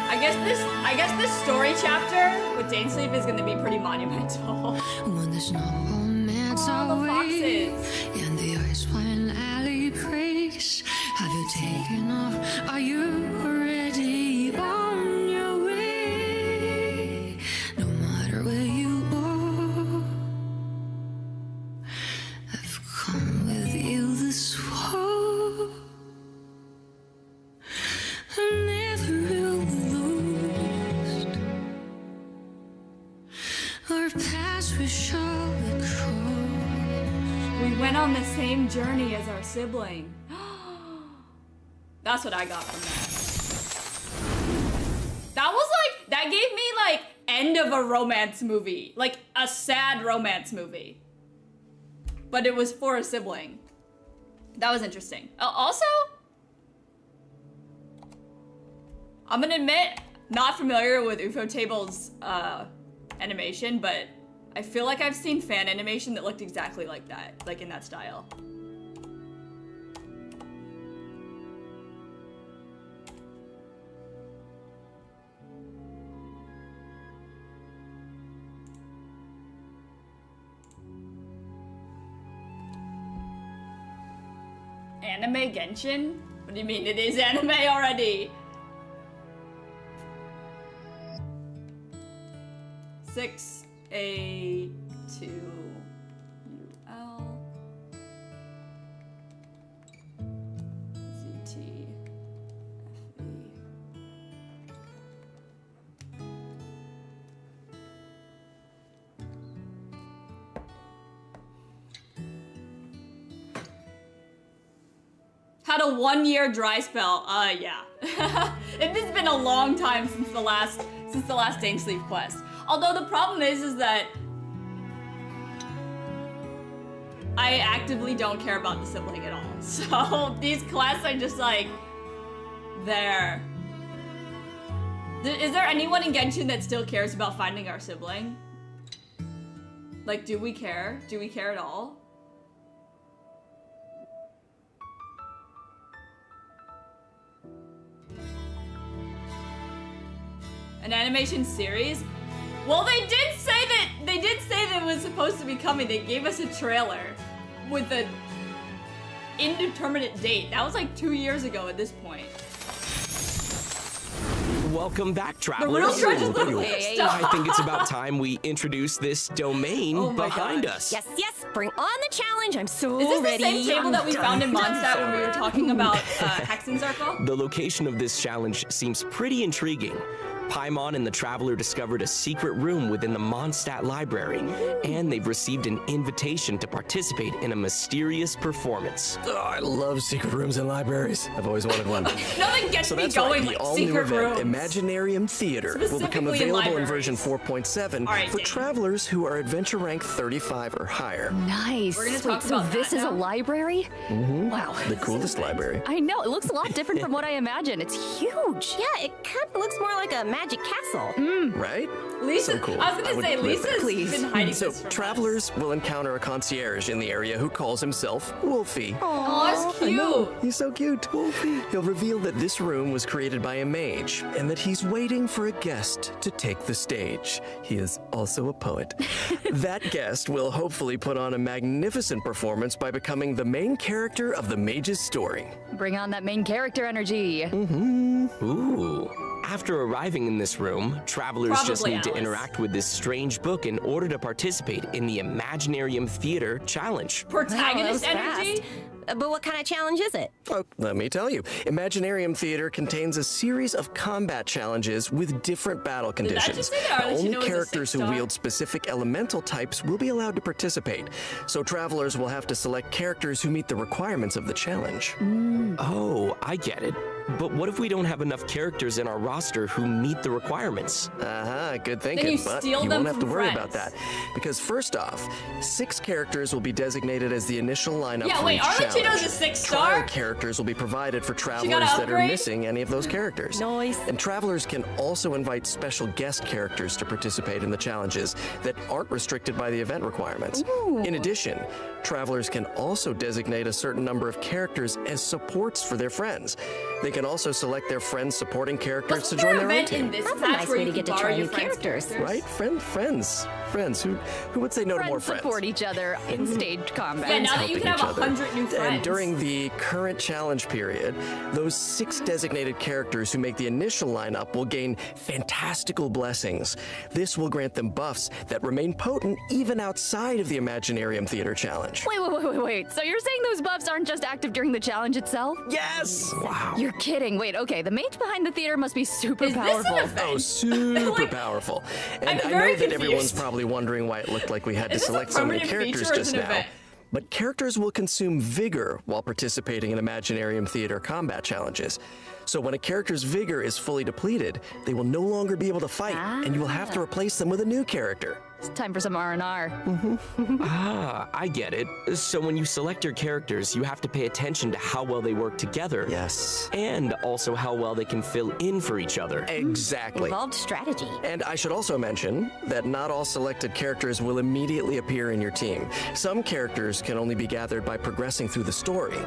I guess this story chapter with Dainsleif is gonna be pretty monumental. When there's no romance away, and the ice finally breaks. Have you taken off? Are you ready on your way? No matter where you are, I've come with you this far. I'm never really lost. Our paths we shall cross. We went on the same journey as our sibling. That's what I got from that. That was like, that gave me like end of a romance movie. Like a sad romance movie. But it was for a sibling. That was interesting. Also, I'm gonna admit, not familiar with Ufotable's animation, but I feel like I've seen fan animation that looked exactly like that, like in that style. Anime Genshin? What do you mean? It is anime already. 6A2UL ZTFE. Had a 1-year dry spell. Yeah. It's been a long time since the last Dainsleif quest. Although the problem is that I actively don't care about the sibling at all. So these quests are just like there. Is there anyone in Genshin that still cares about finding our sibling? Like, do we care? Do we care at all? An animation series? Well, they did say that it was supposed to be coming. They gave us a trailer with an indeterminate date. That was like 2 years ago at this point. Welcome back, travelers. The real treasure look I think it's about time we introduce this domain behind us. Yes, yes, bring on the challenge. I'm so Is this ready. the same table that we found in Mondstadt when we were talking about Hexen Circle? The location of this challenge seems pretty intriguing. Paimon and the Traveler discovered a secret room within the Mondstadt Library, and they've received an invitation to participate in a mysterious performance. Oh, I love secret rooms in libraries. I've always wanted one. Nothing gets So me that's going right, the like all-new secret event, rooms. Imaginarium Theater, will become Specifically in available in libraries. version 4.7 All right, for Dane. travelers who are adventure rank 35 or higher. Nice. We're gonna Wait, talk so about this that is a now? library? Wow. The coolest library. I know, it looks a lot different from what I imagine. It's huge. Yeah, it kind of looks more like a magic castle. Right? Lisa, So cool. I was gonna say, would live there. Lisa's been hiding So this from travelers will encounter a concierge in the area who calls himself Wolfie. Oh, that's I know, cute. he's so cute. Wolfie. He'll reveal that this room was created by a mage and that he's waiting for a guest to take the stage. He is also a poet. That guest will hopefully put on a magnificent performance by becoming the main character of the mage's story. Bring on that main character energy. Ooh. After arriving in this room, travelers just Probably need to Alice. interact with this strange book in order to participate in the Imaginarium Theater Challenge. Protagonist Wow, that was energy? But what kind of challenge is it? Oh, let me tell you. Imaginarium Theater contains a series of combat challenges with different battle Did that conditions. just say that, or did she Only know it was a characters who 6-star? wield specific elemental types will be allowed to participate. So travelers will have to select characters who meet the requirements of the challenge. Oh, I get it. But what if we don't have enough characters in our roster who meet the requirements? Good thinking, you but steal you them won't have to from worry friends. about that. Because first off, 6 characters will be designated as the initial lineup Yeah, for wait, each Arlecchino's challenge. a 6-star? Trial characters will be provided for travelers gotta that are upgrade? missing any of those characters. Nice. And travelers can also invite special guest characters to participate in the challenges that aren't restricted by the event requirements. In addition, travelers can also designate a certain number of characters as supports for their friends. They can also select their friends' supporting characters What's to their join their own event in team. this That's a match nice where way you to get can to borrow try your new friends' characters. Right? Friends. Who would say no to more Friends friends? support each other in stage combat. Yeah, now that you helping can have each other. 100 new friends. And during the current challenge period, those 6 designated characters who make the initial lineup will gain fantastical blessings. This will grant them buffs that remain potent even outside of the Imaginarium Theater Challenge. Wait. So you're saying those buffs aren't just active during the challenge itself? Yes! Wow. You're kidding. Wait, okay. The mage behind the theater must be super Is this an powerful. event? Oh, super Like, powerful. And I'm I very know that everyone's confused. probably wondering why it looked like we had to Is this a select so many permanent characters feature or is just it an now. event? But characters will consume vigor while participating in Imaginarium Theater combat challenges. So when a character's vigor is fully depleted, they will no longer be able to fight, and you will have to replace them with a new character. It's time for some R&R. I get it. So when you select your characters, you have to pay attention to how well they work together. Yes. And also how well they can fill in for each other. Exactly. Involved strategy. And I should also mention that not all selected characters will immediately appear in your team. Some characters can only be gathered by progressing through the story.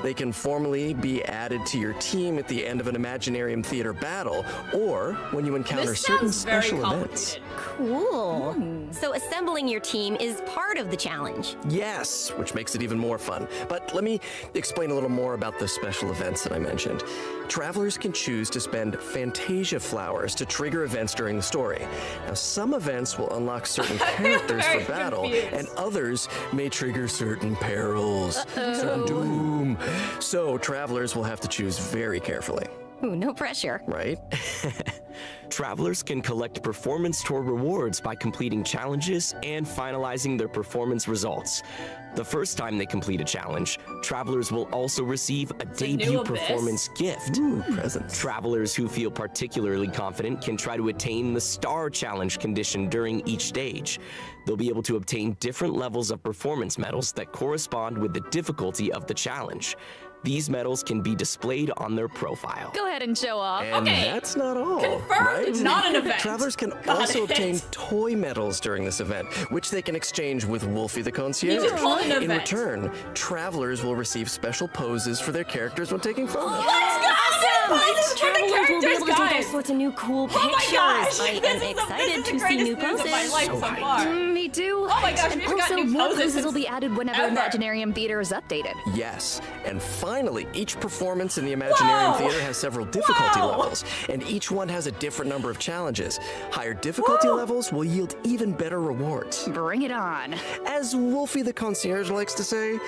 They can formally be added to your team at the end of an Imaginarium Theater battle, or when you encounter This certain sounds very special events. complicated. Cool. So assembling your team is part of the challenge. Yes, which makes it even more fun. But let me explain a little more about the special events that I mentioned. Travelers can choose to spend Fantasia flowers to trigger events during the story. Now, some events will unlock certain characters for very battle, confused. and others may trigger certain perils, certain doom. So, travelers will have to choose very carefully, Ooh, no pressure. right? Travelers can collect performance tour rewards by completing challenges and finalizing their performance results. The first time they complete a challenge, travelers will also receive a new debut Abyss? performance gift. Ooh, presents. Travelers who feel particularly confident can try to attain the Star Challenge condition during each stage. They'll be able to obtain different levels of performance medals that correspond with the difficulty of the challenge. These medals can be displayed on their profile. Go ahead and show off. And Okay. that's not all. Confirmed, right? not an event. Travelers can Got also it. obtain toy medals during this event, which they can exchange with Wolfie the concierge. just called an In event. return, travelers will receive special poses for their characters when taking photos. Let's go! Poses for the Travelers will be characters, able to take all guys. sorts of new cool pictures. Oh my gosh! I am This is excited the to see greatest new news of my poses. life so far. Me too. Oh my gosh, And we haven't got also, new more poses poses will be since added whenever ever. Imaginarium Theater is updated. Yes, and finally, each performance in the Imaginarium Whoa! Theater has several difficulty Whoa! levels, and each one has a different number of challenges. Higher difficulty Whoa! levels will yield even better rewards. Bring it on. As Wolfie the concierge likes to say,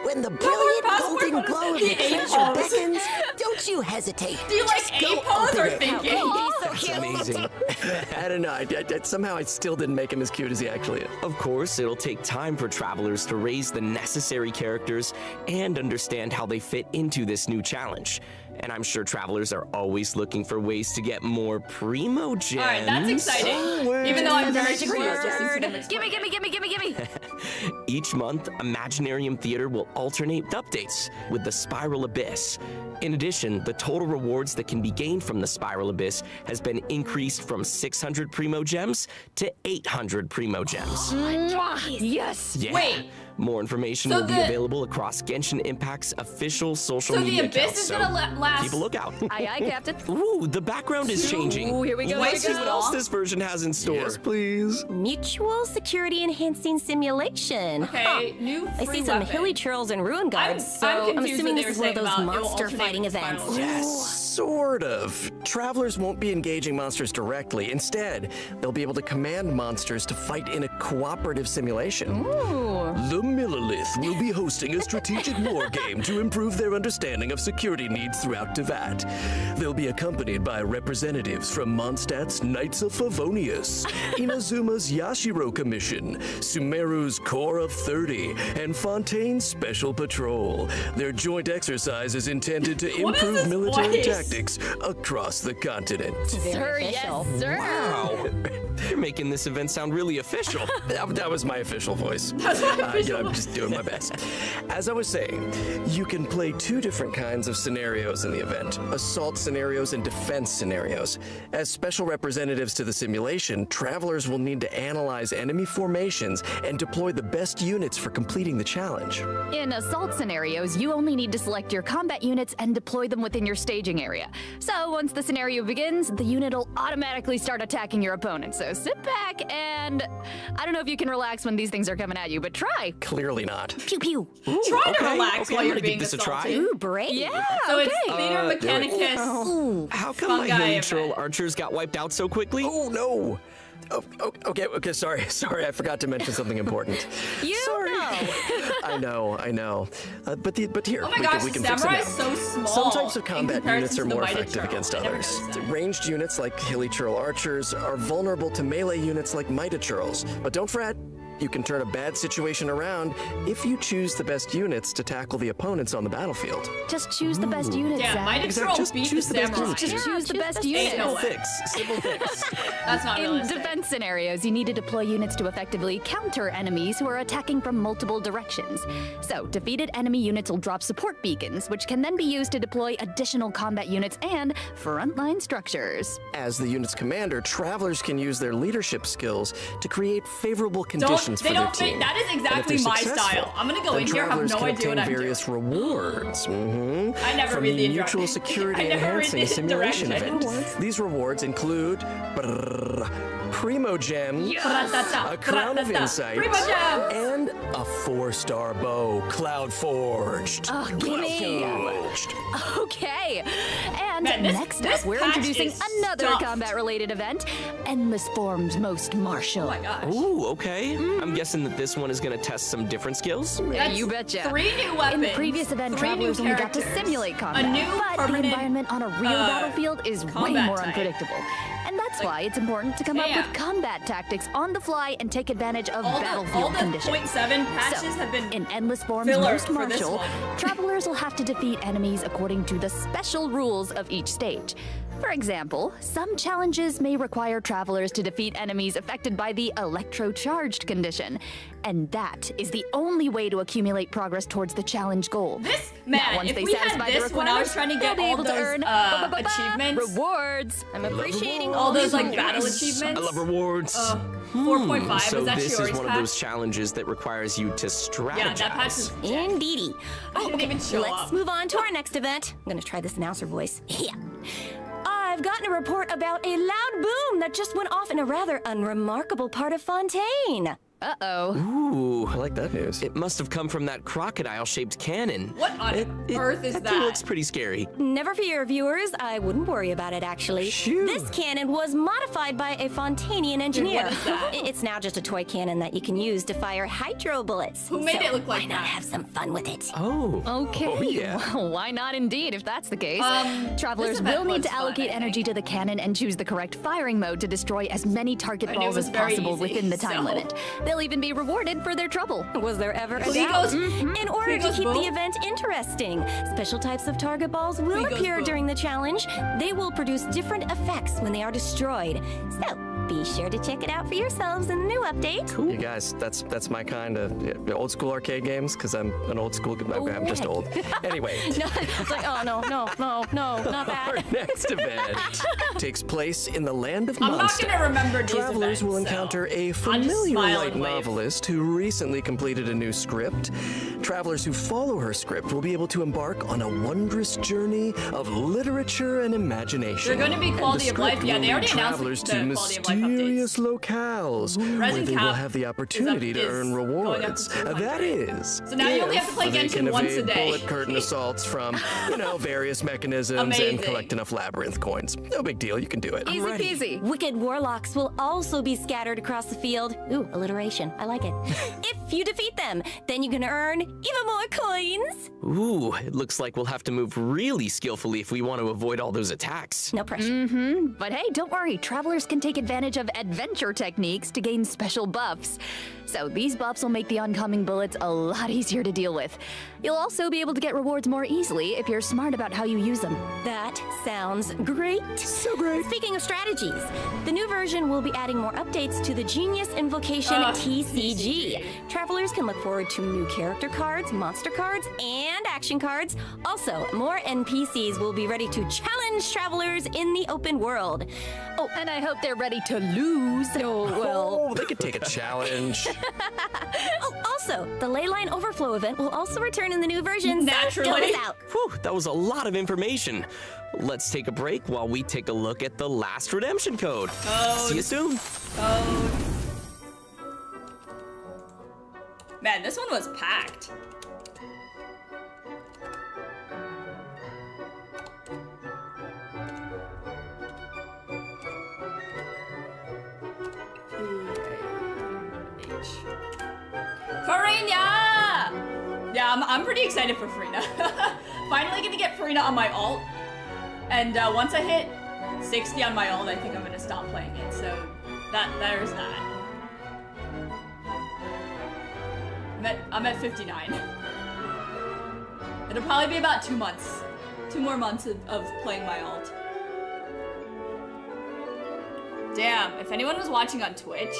when the brilliant passport golden glow of the the treasure A-pose. beckons, don't you hesitate. Do you like Just go A-pose or open it. thinking? That's amazing. I don't know. Somehow I still didn't make him as cute as he actually is. Of course, it'll take time for travelers to raise the necessary characters and understand how they fit into this new challenge. And I'm sure travelers are always looking for ways to get more primo gems. Alright, that's exciting. Even though I'm very curious to see some Gimme. Each month, Imaginarium Theater will alternate with updates with the Spiral Abyss. In addition, the total rewards that can be gained from the Spiral Abyss has been increased from 600 Primo Gems to 800 Primo Gems. Yes! Yeah. Wait. More information So will be the- available across Genshin Impact's official social So the media Abyss accounts, is so gonna last. keep a lookout. Aye, Captain. Ooh, the background is changing. Ooh, here we go. Let's see what else this version has in store. Yes, please. Mutual security enhancing simulation. Okay, new I free see some weapon. hilly churls and ruin guards, I'm so I'm confused assuming what this they is were one of saying those about it will monster alternate fighting with events. Spiral. Yes, sort of. Travelers won't be engaging monsters directly. Instead, they'll be able to command monsters to fight in a cooperative simulation. The Millilith will be hosting a strategic war game to improve their understanding of security needs throughout Tevat. They'll be accompanied by representatives from Mondstadt's Knights of Favonius, Inazuma's Yashiro Commission, Sumeru's Corps of 30, and Fontaine's Special Patrol. Their joint exercise is intended to What is improve this military voice? tactics across the continent. Sir, yes, sir. Wow. You're making this event sound really official. That was my official voice. I'm just doing my best. As I was saying, you can play two different kinds of scenarios in the event: assault scenarios and defense scenarios. As special representatives to the simulation, travelers will need to analyze enemy formations and deploy the best units for completing the challenge. In assault scenarios, you only need to select your combat units and deploy them within your staging area. So once the scenario begins, the unit will automatically start attacking your opponent. So sit back and I don't know if you can relax when these things are coming at you, but try. Clearly not. Pew pew. Try to relax while I'm you're gonna being give this a try. assaulted. Ooh, brave. Yeah, So okay. it's Theater Mechanicus. How come my Fungi hilly event. troll archers got wiped out so quickly? Oh no! Okay, sorry, I forgot to mention something important. Sorry. I know. But here, Oh my we gosh, can the fix it samurai now. is so small. Some types of in combat comparison units to are the more Mighty effective Turtle. against I never others. noticed that. Ranged units like Hilly Churl archers are vulnerable to melee units like Mighty Churls. But don't fret, you can turn a bad situation around if you choose the best units to tackle the opponents on the battlefield. Just choose the best unit, Yeah, Zach. Mighty Exactly, Turtle just beat the choose the best samurai. units. Just choose the best unit. no way. Simple fix. That's not In realistic. defense scenarios, you need to deploy units to effectively counter enemies who are attacking from multiple directions. So, defeated enemy units will drop support beacons, which can then be used to deploy additional combat units and frontline structures. As the unit's commander, travelers can use their leadership skills to create favorable conditions They for their don't fit. team. That is And if exactly they're my successful, style. I'm gonna go then in here, have travelers no can idea obtain what I'm various doing. rewards. I never from read the mutual instructions. security I never read enhancing the simulation event. directions. These rewards include Primo Gem, a Crown of Insight, Primo Gem. and a 4-star bow, Cloud Forged. Oh, gimme. Forged. Okay. And Man, this next patch up, we're introducing is another stuffed. combat-related event, Endless Form's Most Martial. Oh my gosh. Ooh, okay. I'm guessing that this one is gonna test some different skills. That's You betcha. 3 new weapons. In the previous event, 3 new travelers only got to characters, simulate combat, A new but the permanent environment on a real battlefield is way combat more type. unpredictable. And that's why it's important to come up Damn. with combat tactics on the fly and take advantage of battlefield all the conditions. 0.7 patches So, have been in Endless Form's filler Most for this Martial, one. travelers will have to defeat enemies according to the special rules of each stage. For example, some challenges may require travelers to defeat enemies affected by the electro-charged condition. And that is the only way to accumulate progress towards the challenge goal. This Now, man, once if they we had satisfy the this when I was requirements, trying to they'll get be all able to those earn achievements, rewards. I'm appreciating all those like these battle rewards. achievements. I love rewards. 4.5 So is that this is yours, one of Pat? those challenges that requires you to strategize. Yeah, that patch is Indeedy. I didn't even show Let's up. move on to our next event. I'm gonna try this announcer voice. Yeah. I've gotten a report about a loud boom that just went off in a rather unremarkable part of Fontaine. Uh-oh. Ooh, I like that news. it must have come from that crocodile-shaped cannon. What on earth is that? that? thing looks pretty scary. Never fear, viewers. I wouldn't worry about it, actually. Phew. This cannon was modified by a Fontanian engineer. what is that? It's now just a toy cannon that you can use to fire hydro bullets. Who made So it look like why not that? have some fun with it? Oh. Okay, Oh, yeah. well, why not indeed, if that's the case? Travelers this event will need was to fun, allocate I energy to the cannon and choose the correct firing mode to destroy as many target And it balls was as very possible easy, within the time so- limit. They'll even be rewarded for their trouble. Was there ever a Clego's- doubt? In order to Clego's keep boom? the event interesting, special types of target balls will Clego's appear boom. during the challenge. They will produce different effects when they are destroyed. So, Be sure to check it out for yourselves in the new update. You guys, that's my kind of old school arcade games, because I'm an old school. I'm just old. Anyway. No, it's like, oh, no, not that. Our next event takes place in the land of I'm not Mondstadt. gonna remember these Travelers events, will so encounter a I'll just familiar smile light and wave. novelist who recently completed a new script. Travelers who follow her script will be able to embark on a wondrous journey of literature and imagination. They're gonna be And quality the of life. script Yeah, will they already lead announced travelers the to quality of life updates. mysterious locales where Resin they will Cap have the opportunity to is earn going up to rewards. 200. That is, So now you only have to play if they Genshin can once a evade day. bullet curtain assaults from, various mechanisms Amazing. and collect enough labyrinth coins. No big deal, you can do it. Easy peasy. Wicked warlocks will also be scattered across the field. Ooh, alliteration. I like it. If you defeat them, then you can earn even more coins. Ooh, it looks like we'll have to move really skillfully if we want to avoid all those attacks. No pressure. But hey, don't worry. Travelers can take advantage of adventure techniques to gain special buffs. So these buffs will make the oncoming bullets a lot easier to deal with. You'll also be able to get rewards more easily if you're smart about how you use them. That sounds great. So great. Speaking of strategies, the new version will be adding more updates to the Genius Invocation TCG. Travelers can look forward to new character cards, monster cards, and action cards. Also, more NPCs will be ready to challenge travelers in the open world. Oh, and I hope they're ready to lose. Oh, well. Oh, they could take a challenge. Oh, also, the Leyline Overflow event will also return in the new version. Naturally. So don't miss out. Whew, that was a lot of information. Let's take a break while we take a look at the last redemption code. See you soon. Man, this one was packed. Farina! Yeah, I'm pretty excited for Farina. Finally gonna get Farina on my alt. And once I hit 60 on my alt, I think I'm gonna stop playing it. So there's that. I'm at 59. It'll probably be about 2 months. 2 more months of playing my alt. Damn, if anyone was watching on Twitch,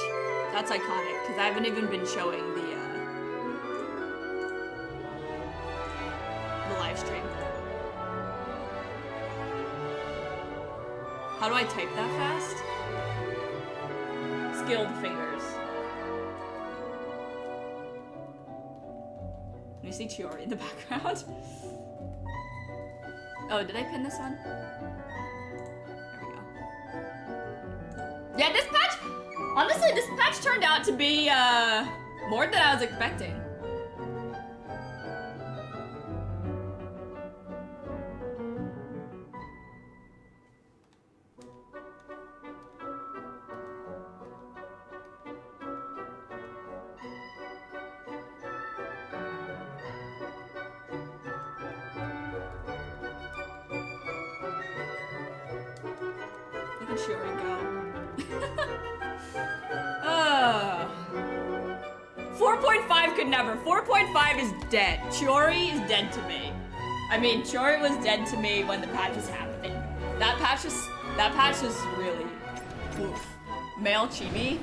that's iconic, because I haven't even been showing the live stream. How do I type that fast? Skilled fingers. Can you see Chiori in the background? Oh, did I pin this one? There we go. Yeah, this patch, honestly, this patch turned out to be more than I was expecting. Look at Shiori go. 4.5 could never. 4.5 is dead. Chiori is dead to me. I mean, Chiori was dead to me when the patch was happening. That patch was really oof. Male chibi.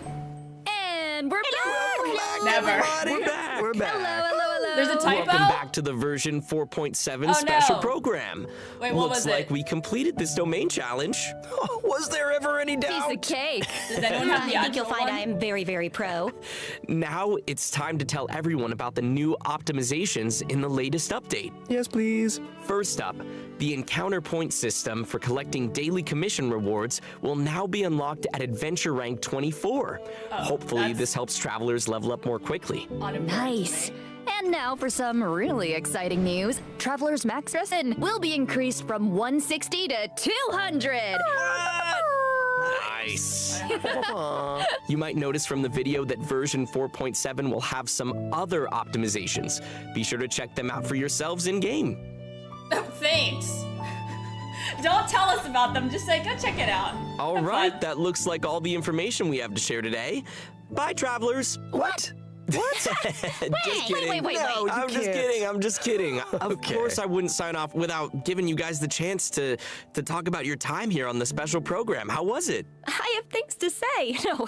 And we're back. Never. We're back. We're back. Hello. There's a typo. Welcome back to the version 4.7 Oh, special no. program. Wait, what Looks was like it? we completed this domain challenge. Was there ever any Piece doubt? of cake. Does anyone have the I think you'll actual find one? I am very, very pro. Now it's time to tell everyone about the new optimizations in the latest update. Yes, please. First up, the encounter point system for collecting daily commission rewards will now be unlocked at adventure rank 24. Hopefully that's- this helps travelers level up more quickly. Nice. And now for some really exciting news. Traveler's max resin will be increased from 160 to 200. Nice. You might notice from the video that version 4.7 will have some other optimizations. Be sure to check them out for yourselves in-game. Thanks. Don't tell us about them. Just say, go check it out. All Have right, fun. that looks like all the information we have to share today. Bye, travelers. What? What? Just kidding. wait. No, I'm just can't. kidding. I'm just kidding. Of Okay. course, I wouldn't sign off without giving you guys the chance to talk about your time here on the special program. How was it? I have things to say. No,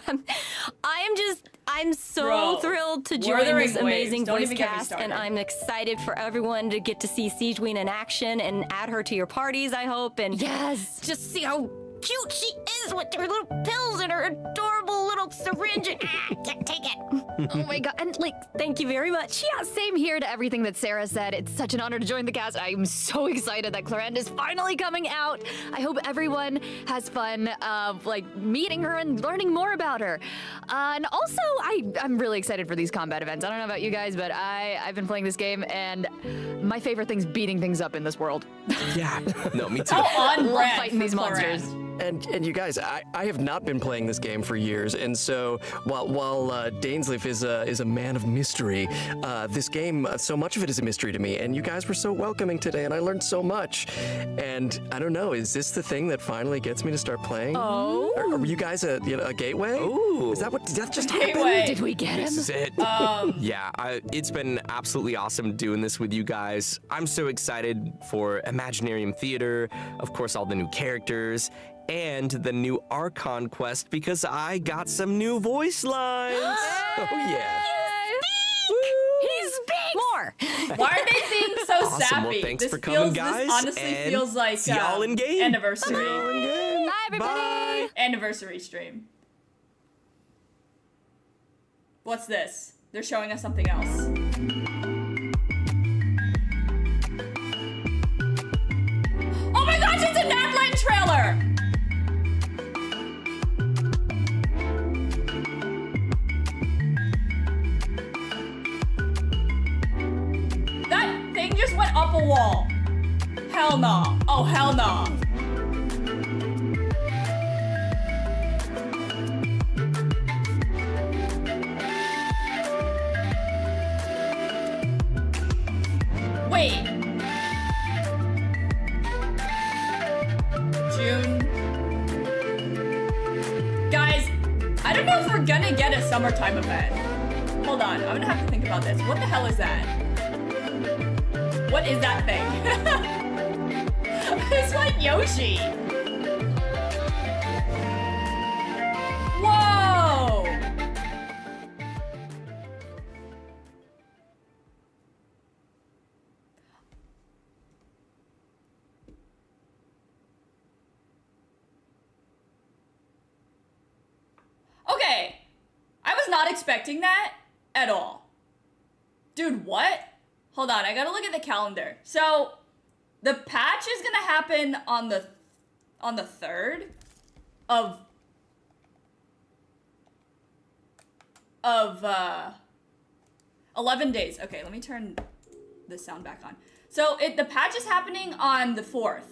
I'm so Bro, thrilled to join Wuthering this Waves. amazing Don't voice even get me cast, and started. I'm excited for everyone to get to see Sigewinne in action and add her to your parties, I hope, and Yes. just see how cute she is with her little pills and her adorable little syringe. Take it. Oh my god. And like, Thank you very much. yeah, same here to everything that Sarah said. It's such an honor to join the cast. I'm so excited that Clorinde is finally coming out. I hope everyone has fun like meeting her and learning more about her. And also, I'm really excited for these combat events. I don't know about you guys, but I've been playing this game, and my favorite thing's beating things up in this world. Yeah. No, me too. How on Love brand fighting for these monsters. Clorinde. And you guys, I have not been playing this game for years, and so while Dainsleif is a man of mystery, this game, so much of it is a mystery to me. And you guys were so welcoming today, and I learned so much. And I don't know, is this the thing that finally gets me to start playing? Oh. Are you guys a gateway? Ooh. Is that what? Did that just Gateway. happen? Did we get him? This is it. Yeah, it's been absolutely awesome doing this with you guys. I'm so excited for Imaginarium Theater, of course, all the new characters, and the new Archon quest because I got some new voice lines. Oh yeah. He speaks more. Why are they being so Awesome. sappy? Well, thanks this for coming, feels, guys, This honestly and feels like see y'all in game. anniversary. Bye, everybody. Bye. Anniversary stream. What's this? They're showing us something else. Oh my gosh, it's a Natline trailer! That thing just went up a wall. Hell no. Oh, hell no. Wait. June. Guys, I don't know if we're gonna get a summertime event. Hold on, I'm gonna have to think about this. What the hell is that? What is that thing? It's like Yoshi. Whoa! Okay, I was not expecting that at all. Dude, what? Hold on, I gotta look at the calendar. So, the patch is gonna happen on the 3rd of 11 days. Okay, let me turn this sound back on. So, the patch is happening on the 4th.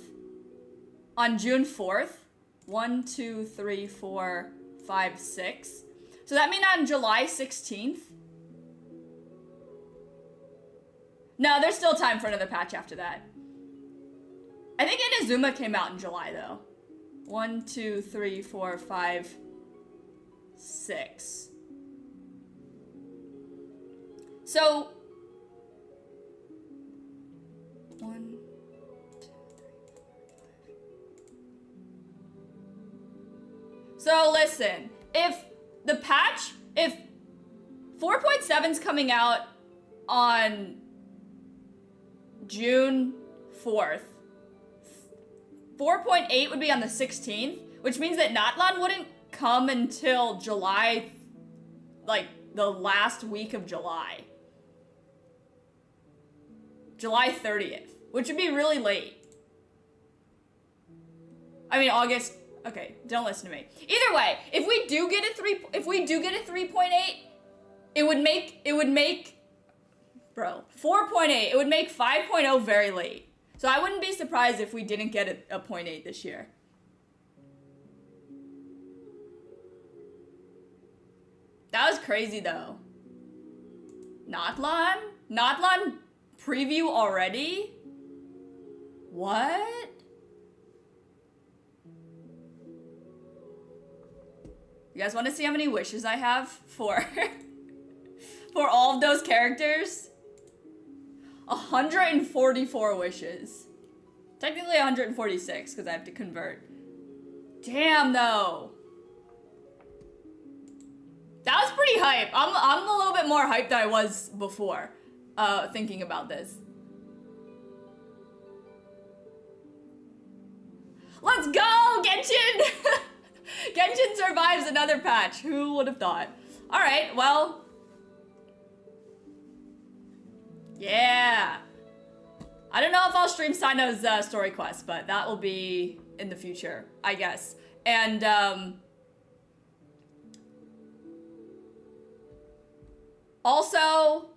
On June 4th. 1, 2, 3, 4, 5, 6. So that means on July 16th. No, there's still time for another patch after that. I think Inazuma came out in July though. 1, 2, 3, 4, 5, 6. So 1, 2, 3, 4, 5. So listen, if 4.7's coming out on June 4th, 4.8 would be on the 16th, which means that Natlan wouldn't come until July, like the last week of July. July 30th, which would be really late. I mean, August. Okay, don't listen to me. Either way, if we do get a 3.8, it would make, bro, 4.8. It would make 5.0 very late. So I wouldn't be surprised if we didn't get a 0.8 this year. That was crazy though. Natlan preview already? What? You guys want to see how many wishes I have for For all of those characters? 144 wishes. Technically 146, because I have to convert. Damn, though. That was pretty hype. I'm a little bit more hyped than I was before, thinking about this. Let's go, Genshin! Genshin survives another patch. Who would have thought? All right, well. Yeah. I don't know if I'll stream Sino's story quest, but that will be in the future, I guess. And, also,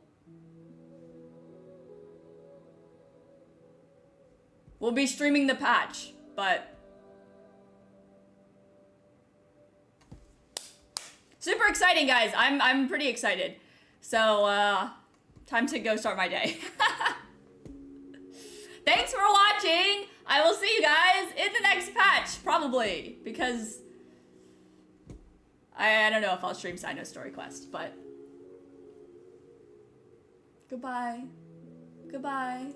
we'll be streaming the patch, but super exciting, guys. I'm pretty excited. So, time to go start my day. Thanks for watching. I will see you guys in the next patch, probably, because I don't know if I'll stream Sino's story quest, but goodbye. Goodbye.